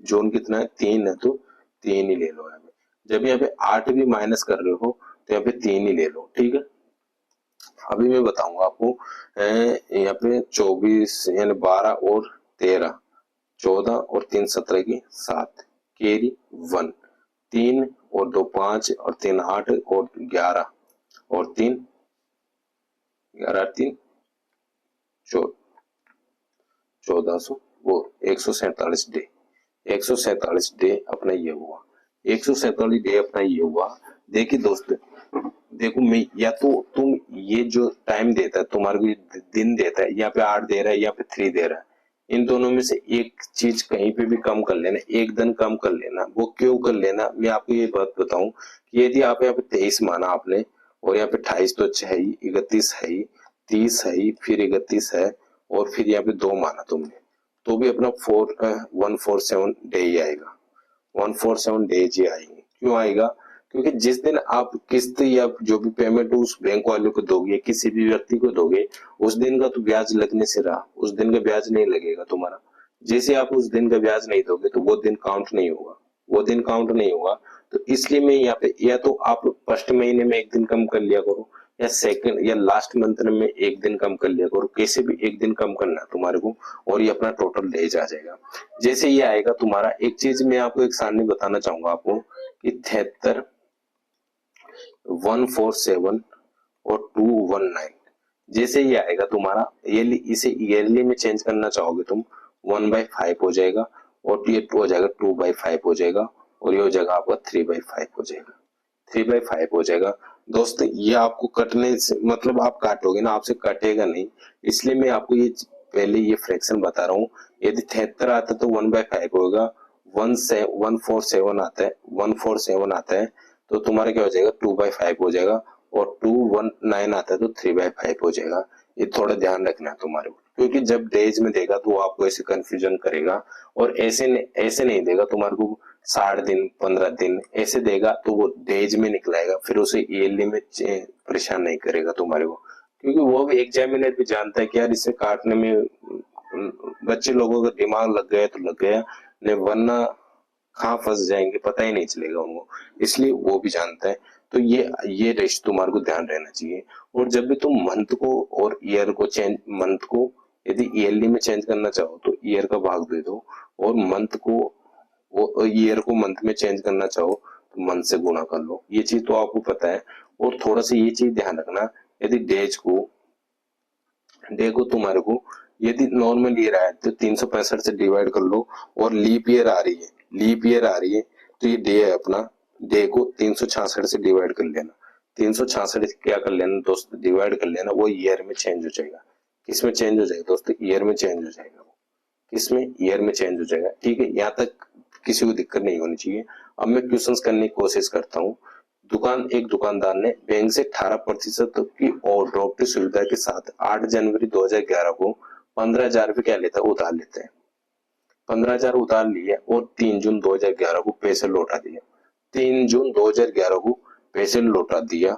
जून कितना है? 3 है, तो 3 ही ले लो यहाँ पे। जब यहाँ पे 8 भी माइनस कर रहे हो तो यहाँ पे 3 ही ले लो, ठीक है। अभी मैं बताऊंगा आपको, यहाँ पे 24 यानी 12 और 13, 14 और 3 17 की 7, कैरी 1, 3 और 2 5 और 3 8 और 11 और 3 11 3 1400, वो 147 डे, 147 डे अपना ये हुआ, 147 डे अपना ये हुआ। देखिए दोस्त, देखो मैं, या तो तुम ये जो टाइम देता है तुम्हारे को, दिन देता है, या पे 8 दे रहा है या पे 3 दे रहा है, इन दोनों में से एक चीज कहीं पे भी कम कर लेना, एक दिन कम कर लेना। वो क्यों कर लेना, मैं आपको ये बात बताऊं कि यदि आप यहाँ पे 23 माना आपने, और यहाँ पे 28 तो अच्छा है ही, 31 है ही, 30 है ही, फिर 31 है, और फिर यहाँ पे 2 माना तुमने, तो भी अपना 147 डे ही आएगा, 147 डेज ही आएंगे। क्यों आएगा? क्योंकि जिस दिन आप किस्त या जो भी पेमेंट उस बैंक वाले को दोगे, किसी भी व्यक्ति को दोगे, उस दिन का तो ब्याज लगने से रहा, उस दिन का ब्याज नहीं लगेगा तुम्हारा। जैसे आप उस दिन का ब्याज नहीं दोगे तो वो दिन काउंट नहीं होगा, वो दिन काउंट नहीं होगा। तो इसलिए मैं यहाँ पे, या तो आप फर्स्ट महीने में एक दिन कम कर लिया करो, या सेकंड या लास्ट मंथ में एक दिन कम कर लिया करो, कैसे भी एक दिन कम करना है तुम्हारे को, और ये अपना टोटल डेज आ जाएगा। जैसे ये आएगा तुम्हारा, एक चीज मैं आपको एक सारणी बताना चाहूंगा आपको कि 73, 147 और 219, जैसे ये आएगा तुम्हारा ईयरली, इसे ईयरली में चेंज करना चाहोगे तुम, 1/5 हो जाएगा, और ये हो जाएगा 2/5 हो जाएगा, और ये हो जाएगा आपका 3/5 हो जाएगा, 3/5 हो जाएगा। दोस्त ये आपको कटने से मतलब आप काटोगे ना, आपसे कटेगा नहीं, इसलिए मैं आपको ये पहले ये फ्रैक्शन बता रहा हूँ। यदि 73 आता है तो 1/5 होगा, 147 आता है, 147 आता है तो तुम्हारा क्या हो जाएगा, 2/5 हो जाएगा, और 219 आता है तो 3/5 हो जाएगा। ये थोड़ा ध्यान रखना है तुम्हारे को, क्योंकि जब डेज में देगा तो वो आपको ऐसे कंफ्यूजन करेगा, और ऐसे नहीं देगा तुम्हारे को 60 दिन 15 दिन ऐसे देगा, तो वो डेज में निकलाएगा, फिर उसे ईयरली में परेशान नहीं करेगा तुम्हारे को, क्योंकि वो भी एग्जामिनर भी जानता है कि यार इसे काटने में बच्चे लोगों का दिमाग लग गया तो लग गया, नहीं वरना कहाँ फंस जाएंगे पता ही नहीं चलेगा उनको, इसलिए वो भी जानता है। तो ये रेश तुम्हारे को ध्यान रहना चाहिए। और जब भी तुम मंथ को और ईयर को चेंज, मंथ को यदि ईयरली में चेंज करना चाहो तो ईयर का भाग दे दो, और मंथ को, वो ईयर को मंथ में चेंज करना चाहो तो मंथ से गुणा कर लो, ये चीज तो आपको पता है। और थोड़ा सा ये चीज ध्यान रखना, यदि डे को तुम्हारे को यदि नॉर्मल ईयर आया तो 365 से डिवाइड कर लो, और लीप ईयर आ रही है, लीप ईयर आ रही है तो ये डे है अपना, डे को 366 से डिवाइड कर लेना, 366 क्या कर लेना दोस्त, डिवाइड कर लेना, वो ईयर में चेंज हो जाएगा। किस में चेंज हो जाएगा दोस्तों? ईयर में चेंज हो जाएगा, वो किसमें, ईयर में चेंज हो जाएगा, ठीक है। यहाँ तक किसी को दिक्कत नहीं होनी चाहिए। अब मैं क्वेश्चंस करने की कोशिश करता हूँ। एक दुकानदार ने बैंक से 18% की ओवरड्राफ्ट सुविधा के साथ 8 जनवरी 2011 को 15,000 रुपए क्या लेता है, उधार लेते हैं, 15,000 उधार लिए और 3 जून 2011 को पैसे लौटा दिए। 3 जून 2011 को पैसे लौटा दिया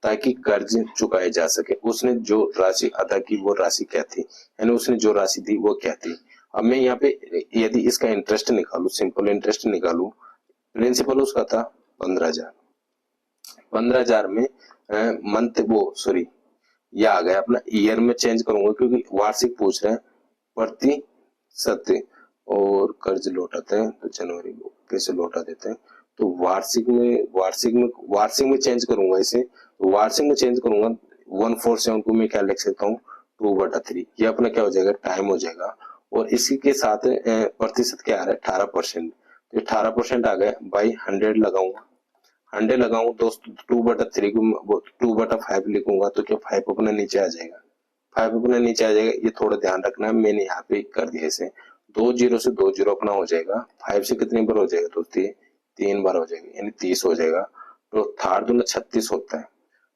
ताकि कर्ज चुकाया जा सके। उसने जो राशि अदा की वो राशि क्या थी, यानी उसने जो राशि दी वो क्या थी। अब मैं यहाँ पे यदि इसका इंटरेस्ट निकालू, सिंपल इंटरेस्ट निकालू, प्रिंसिपल उसका था 15,000। 15,000 में मंथ वो सॉरी ये आ गया अपना, ईयर में चेंज करूंगा क्योंकि वार्षिक पूछ रहे हैं, प्रतिशत और कर्ज लौटाते हैं तो जनवरी को कैसे लौटा देते हैं, तो वार्षिक में चेंज करूंगा इसे, तो वार्षिक में चेंज करूंगा 147 को मैं क्या लिख सकता हूँ 2/3, ये अपना क्या हो जाएगा टाइम हो जाएगा। और इसी के साथ प्रतिशत क्या आ रहा है 18%, तो 18% आ गया बाई 100 लगाऊंगा, 100 लगाऊं दोस्त 2/3 को 2/5 लिखूंगा तो क्या 5 अपना नीचे आ जाएगा, 5 अपना नीचे आ जाएगा। ये थोड़ा ध्यान रखना, मैंने यहाँ पे कर दिया इसे, 2 जीरो से 2 जीरो अपना हो जाएगा, 5 से कितनी बार हो जाएगा दोस्ती 3 बार हो जाएगा, यानी 30 हो जाएगा। तो 8×2 = 36 होता है,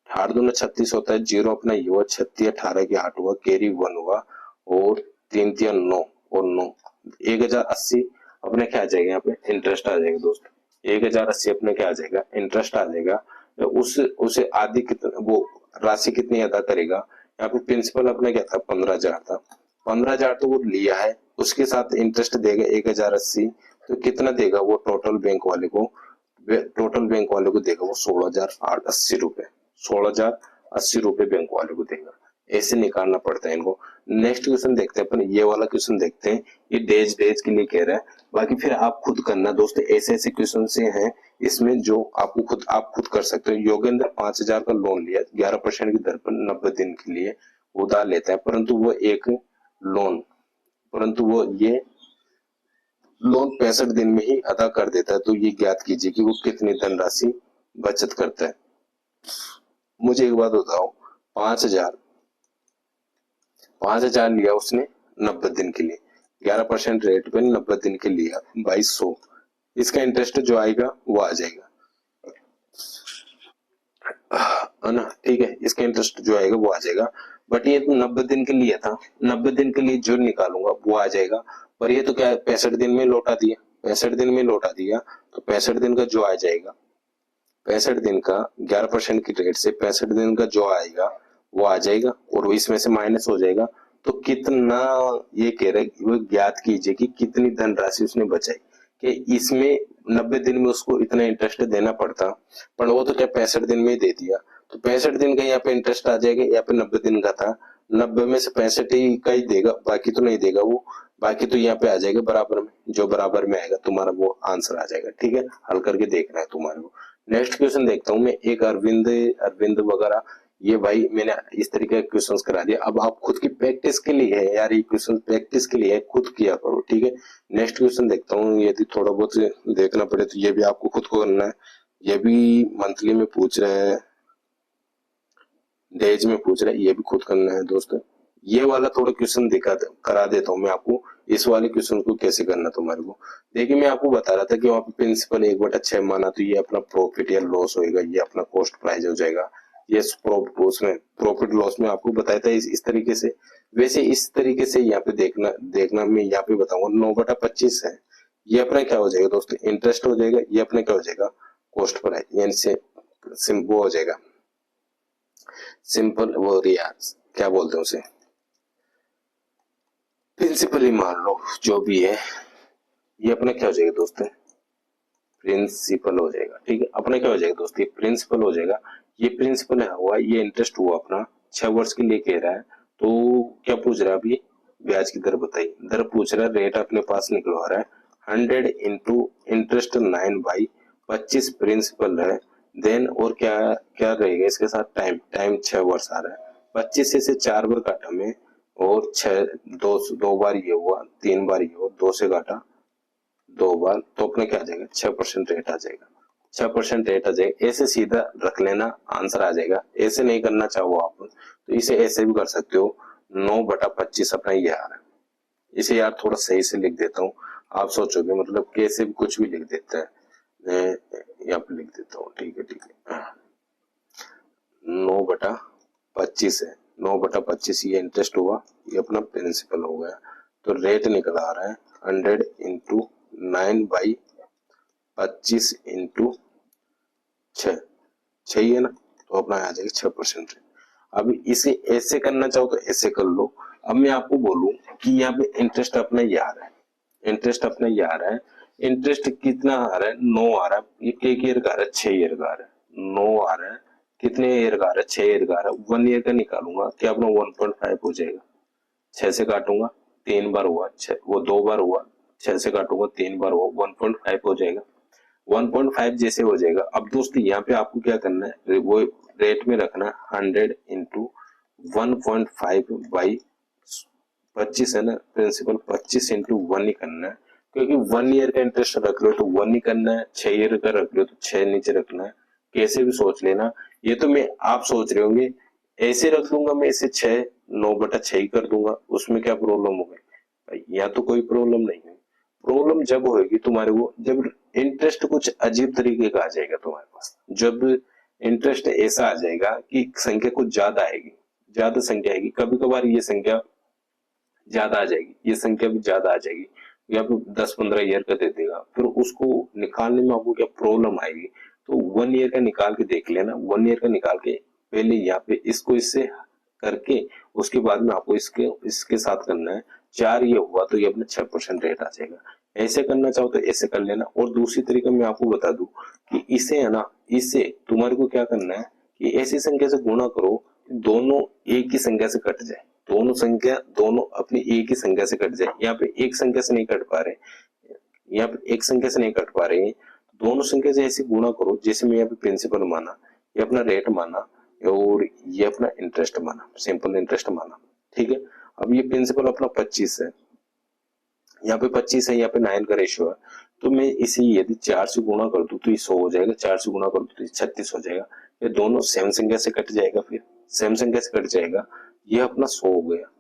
8×2 = 36 होता है। जीरो अपना ये हुआ, 36 18 की 8 हुआ, कैरी 1 हुआ और 3×3 = 9 और 9 1080 अपने क्या आ जाएगा, यहाँ पे इंटरेस्ट आ जाएगा दोस्त, 1080 अपने क्या आ जाएगा इंटरेस्ट आ जाएगा। तो उसे आधी कितना वो राशि कितनी अदा करेगा, यहाँ पे प्रिंसिपल अपने क्या था 15,000 था, 15,000 तो वो लिया है, उसके साथ इंटरेस्ट देगा 1080, तो कितना देगा वो टोटल बैंक वाले को देगा वो 16,080 रुपए, 16,080 रुपए बैंक वाले को देगा। ऐसे निकालना पड़ता है इनको। नेक्स्ट क्वेश्चन देखते हैं अपन, ये वाला क्वेश्चन देखते हैं, ये डेज के लिए कह रहा है, बाकी फिर आप खुद करना दोस्तों, ऐसे ऐसे क्वेश्चन से हैं इसमें जो आप खुद कर सकते हो। योगेंद्र 5,000 का लोन लिया 11% की दर पर 90 दिन के लिए उधार लेता है, परंतु वो ये लोन 65 दिन में ही अदा कर देता है, तो ये ज्ञात कीजिए कि वो कितनी धनराशि बचत करता है। मुझे एक बात बताओ, 5,000 लिया उसने 90 दिन के लिए, 11% रेट पे 90 दिन के लिया 2,200, इसका इंटरेस्ट जो आएगा वो आ जाएगा, है ना, ठीक है, इसका इंटरेस्ट जो आएगा वो आ जाएगा। बट ये तो 90 दिन के लिए था, 90 दिन के लिए जो निकालूंगा वो आ जाएगा, पर ये तो क्या है 65 दिन में लौटा दिया, 65 दिन में लौटा दिया, तो 65 दिन का जो आ जाएगा, 65 दिन का 11% की रेट से 65 दिन का जो आएगा वो आ जाएगा और इसमें से माइनस हो जाएगा। तो कितना, ये कह रहे वो ज्ञात कीजिए कि कितनी धनराशि उसने बचाई, कि इसमें 90 दिन में उसको इतना इंटरेस्ट देना पड़ता, पर वो तो क्या 65 दिन में ही दे दिया, तो 65 दिन का यहाँ पे इंटरेस्ट आ जाएगा, यहाँ पे 90 दिन का था, 90 में से 65 ही का ही देगा, बाकी तो नहीं देगा वो, बाकी तो यहाँ पे आ जाएगा बराबर में, जो बराबर में आएगा तुम्हारा वो आंसर आ जाएगा। ठीक है, हल करके देखना है तुम्हारे को। नेक्स्ट क्वेश्चन देखता हूँ मैं, एक अरविंद वगैरह, ये भाई मैंने इस तरीके के क्वेश्चंस करा दिया। अब आप खुद की प्रैक्टिस के लिए है यार, ये क्वेश्चन प्रैक्टिस के लिए है, खुद किया करो, ठीक है। नेक्स्ट क्वेश्चन देखता हूँ, यदि थोड़ा बहुत देखना पड़े तो ये भी आपको खुद को करना है, ये भी मंथली में पूछ रहे हैं, डेज में पूछ रहे हैं, ये भी खुद करना है दोस्तों। ये वाला थोड़ा क्वेश्चन करा देता हूँ मैं आपको, इस वाले क्वेश्चन को कैसे करना तुम्हारे को। देखिए मैं आपको बता रहा था कि वहाँ पे प्रिंसिपल 1/6 माना, तो ये अपना प्रॉफिट या लॉस होएगा, ये अपना कॉस्ट प्राइस हो जाएगा, ये उसमें प्रॉफिट लॉस में आपको बताया था इस तरीके से। वैसे इस तरीके से यहाँ पे देखना मैं यहाँ पे बताऊंगा 9/25 है, ये अपना क्या हो जाएगा दोस्तों इंटरेस्ट हो जाएगा, ये अपना क्या हो जाएगा कॉस्ट प्राइस, यानी से वो हो जाएगा सिंपल, वो यार क्या बोलते हैं उसे, प्रिंसिपल ही मान लो, जो भी है ये अपना क्या हो जाएगा दोस्तों प्रिंसिपल हो जाएगा। ठीक है, अपना क्या हो जाएगा दोस्तों ये प्रिंसिपल हो जाएगा, ये प्रिंसिपल है हुआ, ये इंटरेस्ट हुआ अपना 6 वर्ष के लिए कह रहा है। तो क्या पूछ रहा है अभी, ब्याज की दर बताइए, दर पूछ रहा है, रेट अपने पास निकलवा रहा है 100 इंटू इंटरेस्ट 9/25 प्रिंसिपल है, देन और क्या क्या रहेगा इसके साथ टाइम 6 वर्ष आ रहा है, 25 से 4 बार काटा में और 6 दो बार ये हुआ, 3 बार ये हुआ, 2 से काटा 2 बार, तो अपने क्या आ जाएगा 6% रेट आ जाएगा, 6% रेट आ जाएगा। ऐसे सीधा रख लेना आंसर आ जाएगा, ऐसे नहीं करना चाहो आप तो इसे ऐसे भी कर सकते हो, 9/25 अपना ये आ रहा है, इसे यार थोड़ा सही से लिख देता हूँ, आप सोचोगे मतलब कैसे भी कुछ भी लिख देता है, मैं यहाँ पे लिख देता हूँ, ठीक है 9/25 है, 9/25 ये इंटरेस्ट हुआ, ये अपना प्रिंसिपल हो गया, तो रेट निकल आ रहा है 100 इंटू 9/25, 25 इंटू 6, 6 ही है ना, तो अपना आ जाएगा 6%। अब इसे ऐसे करना चाहो तो ऐसे कर लो। अब मैं आपको बोलूं कि यहाँ पे इंटरेस्ट अपना ये आ रहा है, इंटरेस्ट अपना ये आ रहा है, इंटरेस्ट कितना आ रहा है, 9 आ रहा है। ये एक ईयर का आ रहा है, 6 ईयर का आ रहा है, 9 आ रहा है, कितने ईयर का आ रहा है, 6 ईयर का आ रहा है। 1 ईयर का निकालूंगा क्या अपना 1.5 हो जाएगा, 6 से काटूंगा 3 बार हुआ, वो 2 बार हुआ, 6 से काटूंगा 3 बार हुआ, 1.5 हो जाएगा। 1.5 जैसे हो जाएगा। अब दोस्तों यहाँ पे आपको क्या करना है, वो रेट में रखना है 100 इंटू 1.5 बाई 25 है ना, प्रिंसिपल 25 इंटू 1 ही करना है, क्योंकि 1 ईयर का इंटरेस्ट रख लो तो 1 ही करना है, 6 ईयर का रख लो तो 6 नीचे रखना है। कैसे भी सोच लेना, ये तो मैं आप सोच रहे होंगे ऐसे रख लूंगा मैं इसे 6 9/6 ही कर दूंगा, उसमें क्या प्रॉब्लम हो गई, यहाँ तो कोई प्रॉब्लम नहीं है। प्रॉब्लम जब होगी तुम्हारे को जब इंटरेस्ट कुछ अजीब तरीके का आ जाएगा तुम्हारे पास, जब इंटरेस्ट ऐसा आ जाएगा कि संख्या कुछ ज्यादा आएगी, ज्यादा संख्या आएगी, कभी कभार ये संख्या ज्यादा आ जाएगी, ये संख्या भी ज्यादा आ जाएगी, या फिर 10-15 ईयर का दे देगा, फिर उसको निकालने में आपको क्या प्रॉब्लम आएगी। तो 1 ईयर का निकाल के देख लेना, 1 ईयर का निकाल के पहले यहाँ पे इसको इससे करके उसके बाद में आपको इसके इसके साथ करना है। 4 ये हुआ तो ये अपना 6% रेट आ जाएगा। ऐसे करना चाहो तो ऐसे कर लेना। और दूसरी तरीका मैं आपको बता दूं कि इसे है ना, इसे तुम्हारे को क्या करना है कि ऐसी संख्या से गुणा करो दोनों एक ही संख्या से कट जाए, दोनों संख्या दोनों अपनी एक ही संख्या से कट जाए। यहाँ पे एक संख्या से नहीं कट पा रहे, यहाँ पे एक संख्या से नहीं कट पा रहे, दोनों संख्या से ऐसे गुणा करो जैसे मैं यहाँ पे प्रिंसिपल माना, ये अपना रेट माना और ये अपना इंटरेस्ट माना, सिंपल इंटरेस्ट माना, ठीक है। अब ये प्रिंसिपल अपना 25 है, यहाँ पे 25 है, यहाँ पे 9 का रेशियो है, तो मैं इसे यदि 4 से गुणा कर दूं तो ये 100 हो जाएगा, 4 से गुणा कर दूं तो ये 36 हो जाएगा। ये दोनों सेम संख्या से कट जाएगा, फिर सेम संख्या से कट जाएगा, ये अपना 100 हो गया,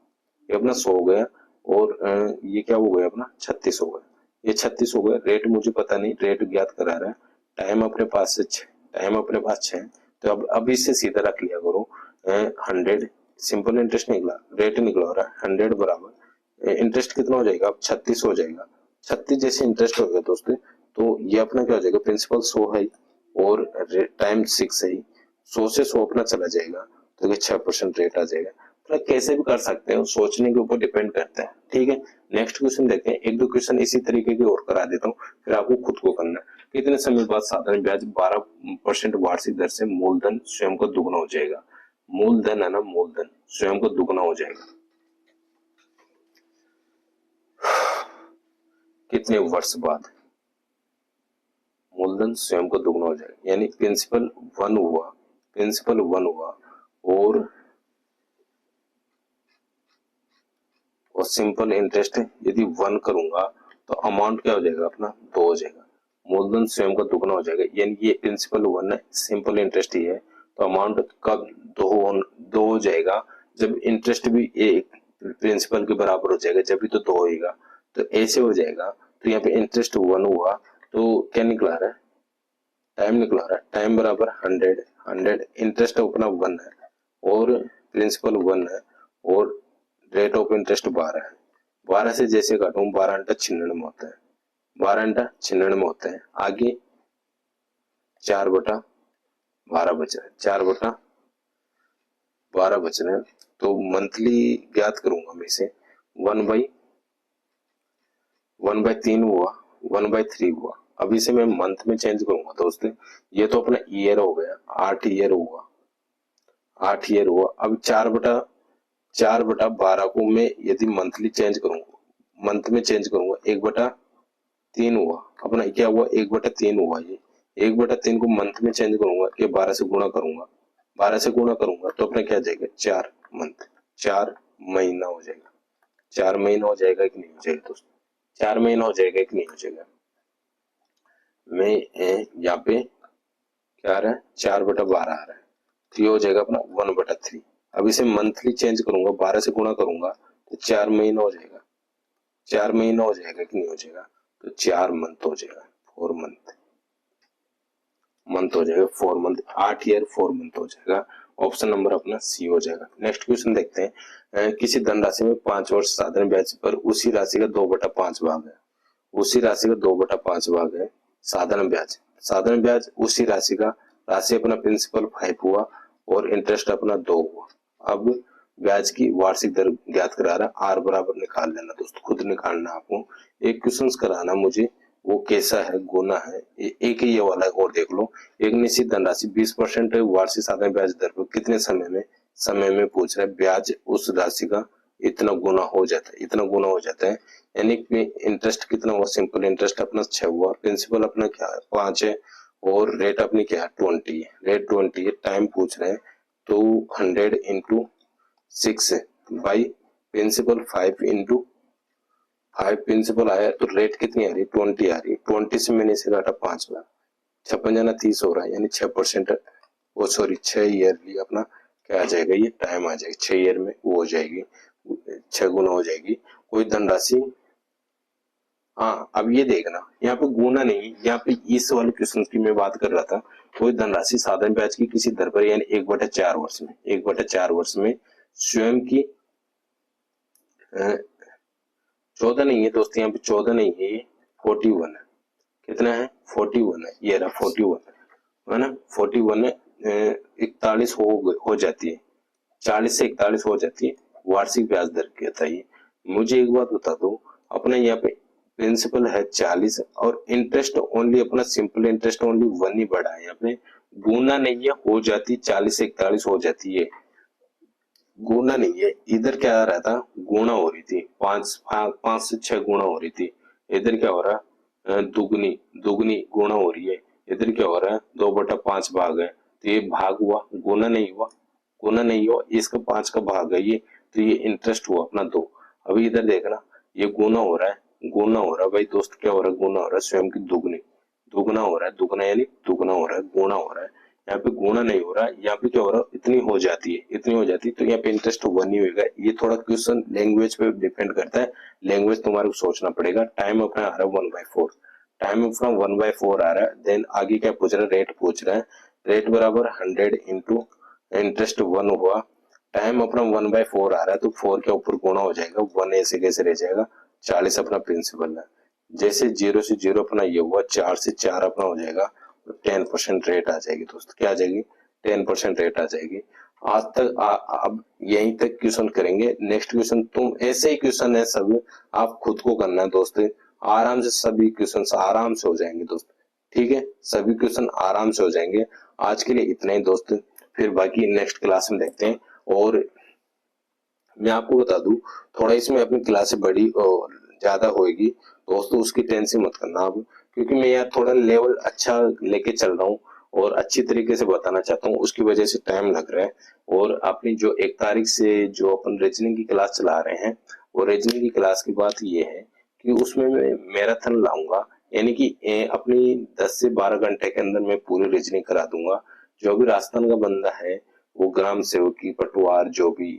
ये अपना 100 हो गया, और ये क्या हो गया अपना 36 हो गया, ये 36 हो गया। रेट मुझे पता नहीं, रेट ज्ञात करा रहा है, टाइम अपने पास से टाइम अपने पास 6, तो अब इससे सीधा रख लिया करो 100, सिंपल इंटरेस्ट निकला, रेट निकला रहा है 100 बराबर इंटरेस्ट कितना हो जाएगा, अब 36 हो जाएगा। 36 जैसे इंटरेस्ट हो गया दोस्तों, तो ये अपना क्या हो जाएगा, प्रिंसिपल 100 है और टाइम 6 है, 100 से 100 अपना चला जाएगा, तो ये 6% रेट आ जाएगा। तो कैसे भी कर सकते हैं, सोचने के ऊपर डिपेंड करता है, ठीक है। नेक्स्ट क्वेश्चन देखते हैं, एक दो क्वेश्चन इसी तरीके के और करा देता हूँ, फिर आपको खुद को करना है। कितने समय बाद साधारण ब्याज 12% वार्षिक दर से मूलधन स्वयं को दुगना हो जाएगा। मूलधन है ना, मूलधन स्वयं को दुगना हो जाएगा कितने वर्ष बाद, मूलधन स्वयं को दुगना हो जाएगा, यानी प्रिंसिपल 1 हुआ, प्रिंसिपल 1 हुआ और सिंपल इंटरेस्ट यदि 1 करूंगा तो अमाउंट क्या हो जाएगा अपना 2 हो जाएगा, मूलधन स्वयं का दुगना हो जाएगा, यानी ये प्रिंसिपल 1 है, सिंपल इंटरेस्ट ही है, तो अमाउंट कब 2 हो जाएगा, जब इंटरेस्ट भी एक प्रिंसिपल के बराबर हो जाएगा, जब भी तो 2 होगा, तो ऐसे हो जाएगा। तो यहाँ पे इंटरेस्ट 1 हुआ तो क्या निकला रहा है, टाइम निकला रहा है, टाइम बराबर 100, इंटरेस्ट अपना 1 है और प्रिंसिपल 1 है और रेट ऑफ इंटरेस्ट 12 है। 12 से जैसे काटूं 12 अंटा 96 होता है, 12 अंटा 96 होता है। आगे 4/12 बच रहा है, 4/12 बच रहे हैं, तो मंथली ज्ञात करूंगा मैं इसे 1/3 हुआ, 1/3 हुआ। अब इसे मैं मंथ में चेंज करूंगा दोस्तों, ये तो अपना ईयर हो गया, 8 ईयर हुआ, 8 ईयर हुआ। अब 4/12 को मैं यदि मंथली चेंज करूंगा, मंथ में चेंज करूंगा, 1/3 हुआ, अपना क्या हुआ 1/3 हुआ, ये 1/3 को मंथ में चेंज करूंगा कि 12 से गुणा करूंगा, 12 से गुणा करूंगा तो अपना क्या जाएगा 4 मंथ, 4 महीना हो जाएगा, 4 महीना हो जाएगा कि नहीं हो जाएगा दोस्तों, 4 महीना हो जाएगा कि नहीं हो जाएगा। मैं यहाँ पे क्या आ रहा है 4/12 आ रहा है, तो ये हो जाएगा अपना 1/3। अब इसे मंथली चेंज करूंगा, 12 से गुणा करूंगा तो 4 महीना हो जाएगा, 4 महीना हो जाएगा कि नहीं हो जाएगा, तो 4 मंथ हो जाएगा, 4 मंथ हो जाएगा, 4 मंथ, 8 ईयर 4 मंथ हो जाएगा। ऑप्शन नंबर अपना सी हो जाएगा। नेक्स्ट क्वेश्चन देखते हैं, किसी धनराशि में 5 वर्ष साधारण ब्याज पर उसी राशि का 2/5 भाग है, उसी राशि का 2/5 भाग है, साधारण ब्याज, साधारण ब्याज उसी राशि का, राशि अपना प्रिंसिपल 5 हुआ और इंटरेस्ट अपना 2 हुआ। अब ब्याज की वार्षिक दर ज्ञात करा रहा, आर बराबर निकाल लेना दोस्तों, खुद निकालना आपको। एक क्वेश्चन कराना मुझे, वो कैसा है, गुना है, एक ही ये वाला और देख लो। एक निश्चित धनराशि 20% वार्षिक साधारण ब्याज दर पर कितने समय में पूछ रहा है, ब्याज उस राशि का इतना गुना हो जाता है, इतना गुना हो जाता है। यानी कि इंटरेस्ट कितना हुआ, सिंपल इंटरेस्ट अपना 6 हुआ, प्रिंसिपल अपना क्या है 5 है, और रेट अपनी क्या है 20 है, रेट 20 है, टाइम पूछ रहे हैं तो 100 into 6 by principal 5 into 5 principal आया तो रेट कितनी आ रही है 20 आ रही है। 20 से मैंने इसे काटा 5 बार, 56 जाना 30 हो रहा है, यानी 6% वो सॉरी 6 ईयरली अपना क्या आ जाएगा, ये टाइम आ जाएगा, 6 ईयर में वो हो जाएगी, 6 गुना हो जाएगी। कोई धनराशि, हाँ अब ये देखना यहाँ पे गुना नहीं, यहाँ पे इस वाले क्वेश्चन की मैं बात कर रहा था। कोई धनराशि साधारण ब्याज की किसी दर पर यानी 1/4 वर्ष में, 1/4 वर्ष में स्वयं की 14 नहीं है दोस्तों, यहाँ पे 14 नहीं है, ये 41 है। कितना है 41 है, ये रहा 41 है ना, 41 41 हो जाती है, 40 से 41 हो जाती है वार्षिक ब्याज दर कहता है। मुझे एक बात बता दो, अपना यहाँ पे प्रिंसिपल है 40 और इंटरेस्ट ओनली अपना सिंपल इंटरेस्ट ओनली 1 ही बढ़ा है, यहाँ पे गुना नहीं है, हो जाती 40 से 41 हो जाती है, गुना नहीं है। इधर क्या आ रहा था, गुणा हो रही थी, 5 से 6 गुणा हो रही थी। इधर क्या हो रहा है, दुगनी दुगनी गुणा हो रही है। इधर क्या हो रहा है 2/5 भाग है, तो ये भाग हुआ, गुना नहीं हुआ, गुना नहीं हुआ, इसका 5 का भाग है ये, तो ये इंटरेस्ट हुआ अपना 2। अभी इधर देखना ये गुना हो रहा है, गुना हो रहा है भाई दोस्त, क्या हो रहा है, गुना हो रहा है, स्वयं की दुगनी, दुगना हो रहा है, दुगना यानी दुगना हो रहा है, गुणा हो रहा है। यहाँ पे गुणा नहीं हो रहा है, यहाँ पे क्या हो रहा है, इतनी हो जाती है, इतनी हो जाती है, तो यहाँ पे इंटरेस्ट 1 ही होगा। ये थोड़ा क्वेश्चन लैंग्वेज पे डिपेंड करता है, लैंग्वेज तुम्हारे को सोचना पड़ेगा। टाइम अपना आ रहा है 1/4, टाइम अपना 1/4 आ रहा है। देन आगे क्या पूछ रहा है, रेट पूछ रहा है, रेट बराबर 100 इंटू इंटरेस्ट 1 हुआ, टाइम अपना 1/4 आ रहा है, तो 4 के ऊपर गुणा हो जाएगा, 1 ऐसे कैसे रह जाएगा, 40 अपना प्रिंसिपल है। जैसे 0 से 0 अपना ये हुआ, 4 से 4 अपना हो जाएगा, 10% रेट आ जाएगी दोस्त, क्या आ जाएगी 10% रेट आ जाएगी। आज तक अब यहीं तक क्वेश्चन करेंगे। नेक्स्ट क्वेश्चन तुम ऐसे ही क्वेश्चन है सब, आप खुद को करना है दोस्त, आराम से सभी क्वेश्चन आराम से हो जाएंगे दोस्त, ठीक है, सभी क्वेश्चन आराम से हो जाएंगे। आज के लिए इतना ही दोस्त, फिर बाकी नेक्स्ट क्लास में देखते हैं। और मैं आपको बता दूं, थोड़ा इसमें अपनी क्लास बड़ी और ज्यादा होगी दोस्तों, उसकी टेंशन मत करना आप, क्योंकि मैं यार थोड़ा लेवल अच्छा लेके चल रहा हूँ और अच्छी तरीके से बताना चाहता हूँ, उसकी वजह से टाइम लग रहा है। और अपनी जो 1 तारीख से जो अपन रीजनिंग की क्लास चला रहे हैं, वो रीजनिंग की क्लास की बात ये है कि उसमें मैं मैराथन लाऊंगा, यानी कि अपनी 10 से 12 घंटे के अंदर मैं पूरी रीजनिंग करा दूंगा। जो भी राजस्थान का बंदा है, वो ग्राम सेवकी पटवार जो भी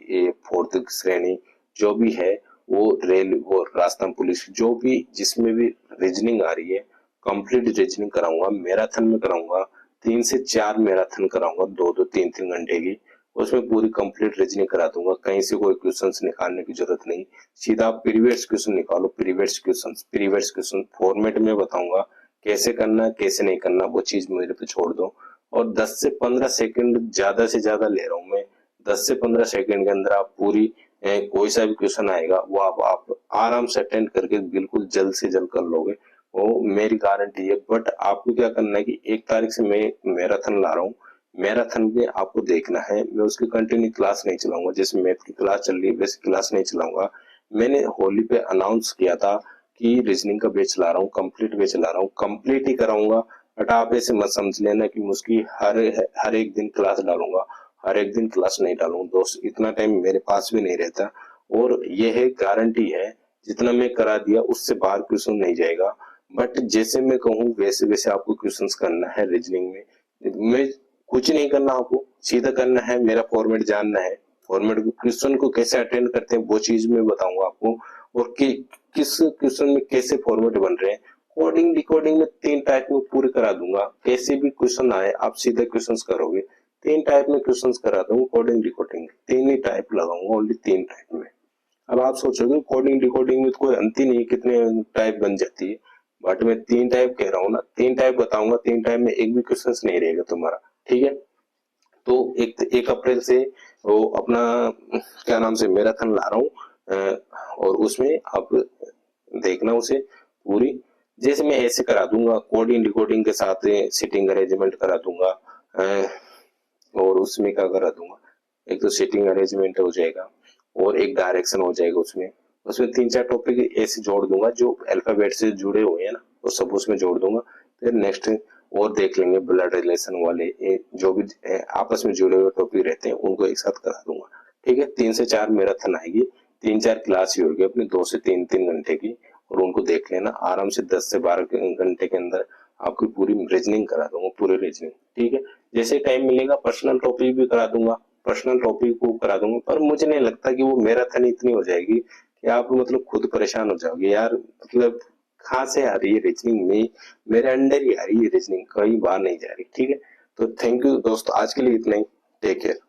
4th श्रेणी जो भी है, वो रेल वो राजस्थान पुलिस जो भी जिसमें भी रीजनिंग आ रही है, कंप्लीट रीजनिंग कराऊंगा, मैराथन में कराऊंगा, 3 से 4 मैराथन कराऊंगा, 2-2 3-3 घंटे की, उसमें पूरी कंप्लीट रीजनिंग करा दूंगा। कहीं से कोई क्वेश्चंस निकालने की जरूरत नहीं, सीधा प्रीवियस क्वेश्चन निकालो, प्रीवियस क्वेश्चन फॉर्मेट में बताऊंगा कैसे करना कैसे नहीं करना, वो चीज मेरे पे छोड़ दो। और 10 से 15 सेकंड ज्यादा से ज्यादा ले रहा हूं मैं, 10 से 15 सेकंड के अंदर आप पूरी कोई सा भी क्वेश्चन आएगा वो आप आराम से अटेंड करके बिल्कुल जल्द से जल्द कर लोगे, वो मेरी गारंटी है। बट आपको क्या करना है कि 1 तारीख से मैं मैराथन ला रहा हूँ, मैराथन में आपको देखना है, मैं उसकी कंटिन्यू क्लास नहीं चलाऊंगा, जैसे मैथ की क्लास चल रही है वैसे क्लास नहीं चलाऊंगा। मैंने होली पे अनाउंस किया था कि रीजनिंग का बैच ला रहा हूँ, कंप्लीट बैच ला रहा हूँ, कंप्लीट ही कराऊंगा। बट आप ऐसे मत समझ लेना कि मुझकी हर एक दिन क्लास डालूंगा, हर एक दिन क्लास नहीं डालूंगा दोस्त, इतना टाइम मेरे पास भी नहीं रहता। और यह गारंटी है जितना मैं करा दिया उससे बाहर क्वेश्चन नहीं जाएगा। बट जैसे मैं कहूँ वैसे वैसे आपको क्वेश्चंस करना है रीजनिंग में, मैं कुछ नहीं करना, आपको सीधा करना है, मेरा फॉर्मेट जानना है, फॉर्मेट को क्वेश्चन को कैसे अटेंड करते हैं वो चीज मैं बताऊंगा आपको, और किस क्वेश्चन में कैसे फॉर्मेट बन रहे हैं। कोडिंग डिकोडिंग में 3 टाइप में पूरे करा दूंगा, कैसे भी क्वेश्चन आए आप सीधे क्वेश्चंस करोगे, 3 टाइप में क्वेश्चंस करा दूंगा, कोडिंग डिकोडिंग 3 ही टाइप लगाऊंगा, ओनली 3 टाइप में। अब आप सोचोगे कोडिंग डिकोडिंग में तो कोई अंत ही नहीं, कितने टाइप बन जाती है, बट मैं 3 टाइप कह रहा हूँ ना, 3 टाइप बताऊंगा, 3 टाइप में एक भी क्वेश्चन नहीं रहेगा तुम्हारा, ठीक है। तो 1 अप्रैल से वो अपना क्या नाम से मैराथन ला रहा हूँ, और उसमें आप देखना उसे पूरी, जैसे मैं ऐसे करा दूंगा कोडिंग डिकोडिंग के साथ सीटिंग अरेंजमेंट करा दूंगा, और उसमें क्या करा दूंगा, एक तो सीटिंग अरेंजमेंट हो जाएगा और एक डायरेक्शन हो जाएगा उसमें। उसमें 3-4 टॉपिक ऐसे जोड़ दूंगा जो अल्फाबेट से जुड़े हुए हैं ना, वो सब उसमें जोड़ दूंगा। फिर नेक्स्ट और देख लेंगे ब्लड रिलेशन वाले, जो भी आपस में जुड़े हुए टॉपिक रहते हैं उनको एक साथ करा दूंगा, ठीक है। 3 से 4 मैराथन आएगी, 3-4 क्लास ही होगी अपनी 2 से 3 घंटे की, और उनको देख लेना आराम से। 10 से 12 घंटे के अंदर आपकी पूरी रीजनिंग करा दूंगा, पूरी रीजनिंग, ठीक है। जैसे टाइम मिलेगा पर्सनल टॉपिक भी करा दूंगा, पर्सनल टॉपिक को करा दूंगा, पर मुझे नहीं लगता कि वो मैराथन इतनी हो जाएगी कि आप मतलब खुद परेशान हो जाओगे यार, मतलब कहाँ से आ रही है रीजनिंग में, मेरे अंडर ही आ रही है रीजनिंग, कहीं बाहर नहीं जा रही, ठीक है। तो थैंक यू दोस्तों, आज के लिए इतना ही, टेक केयर।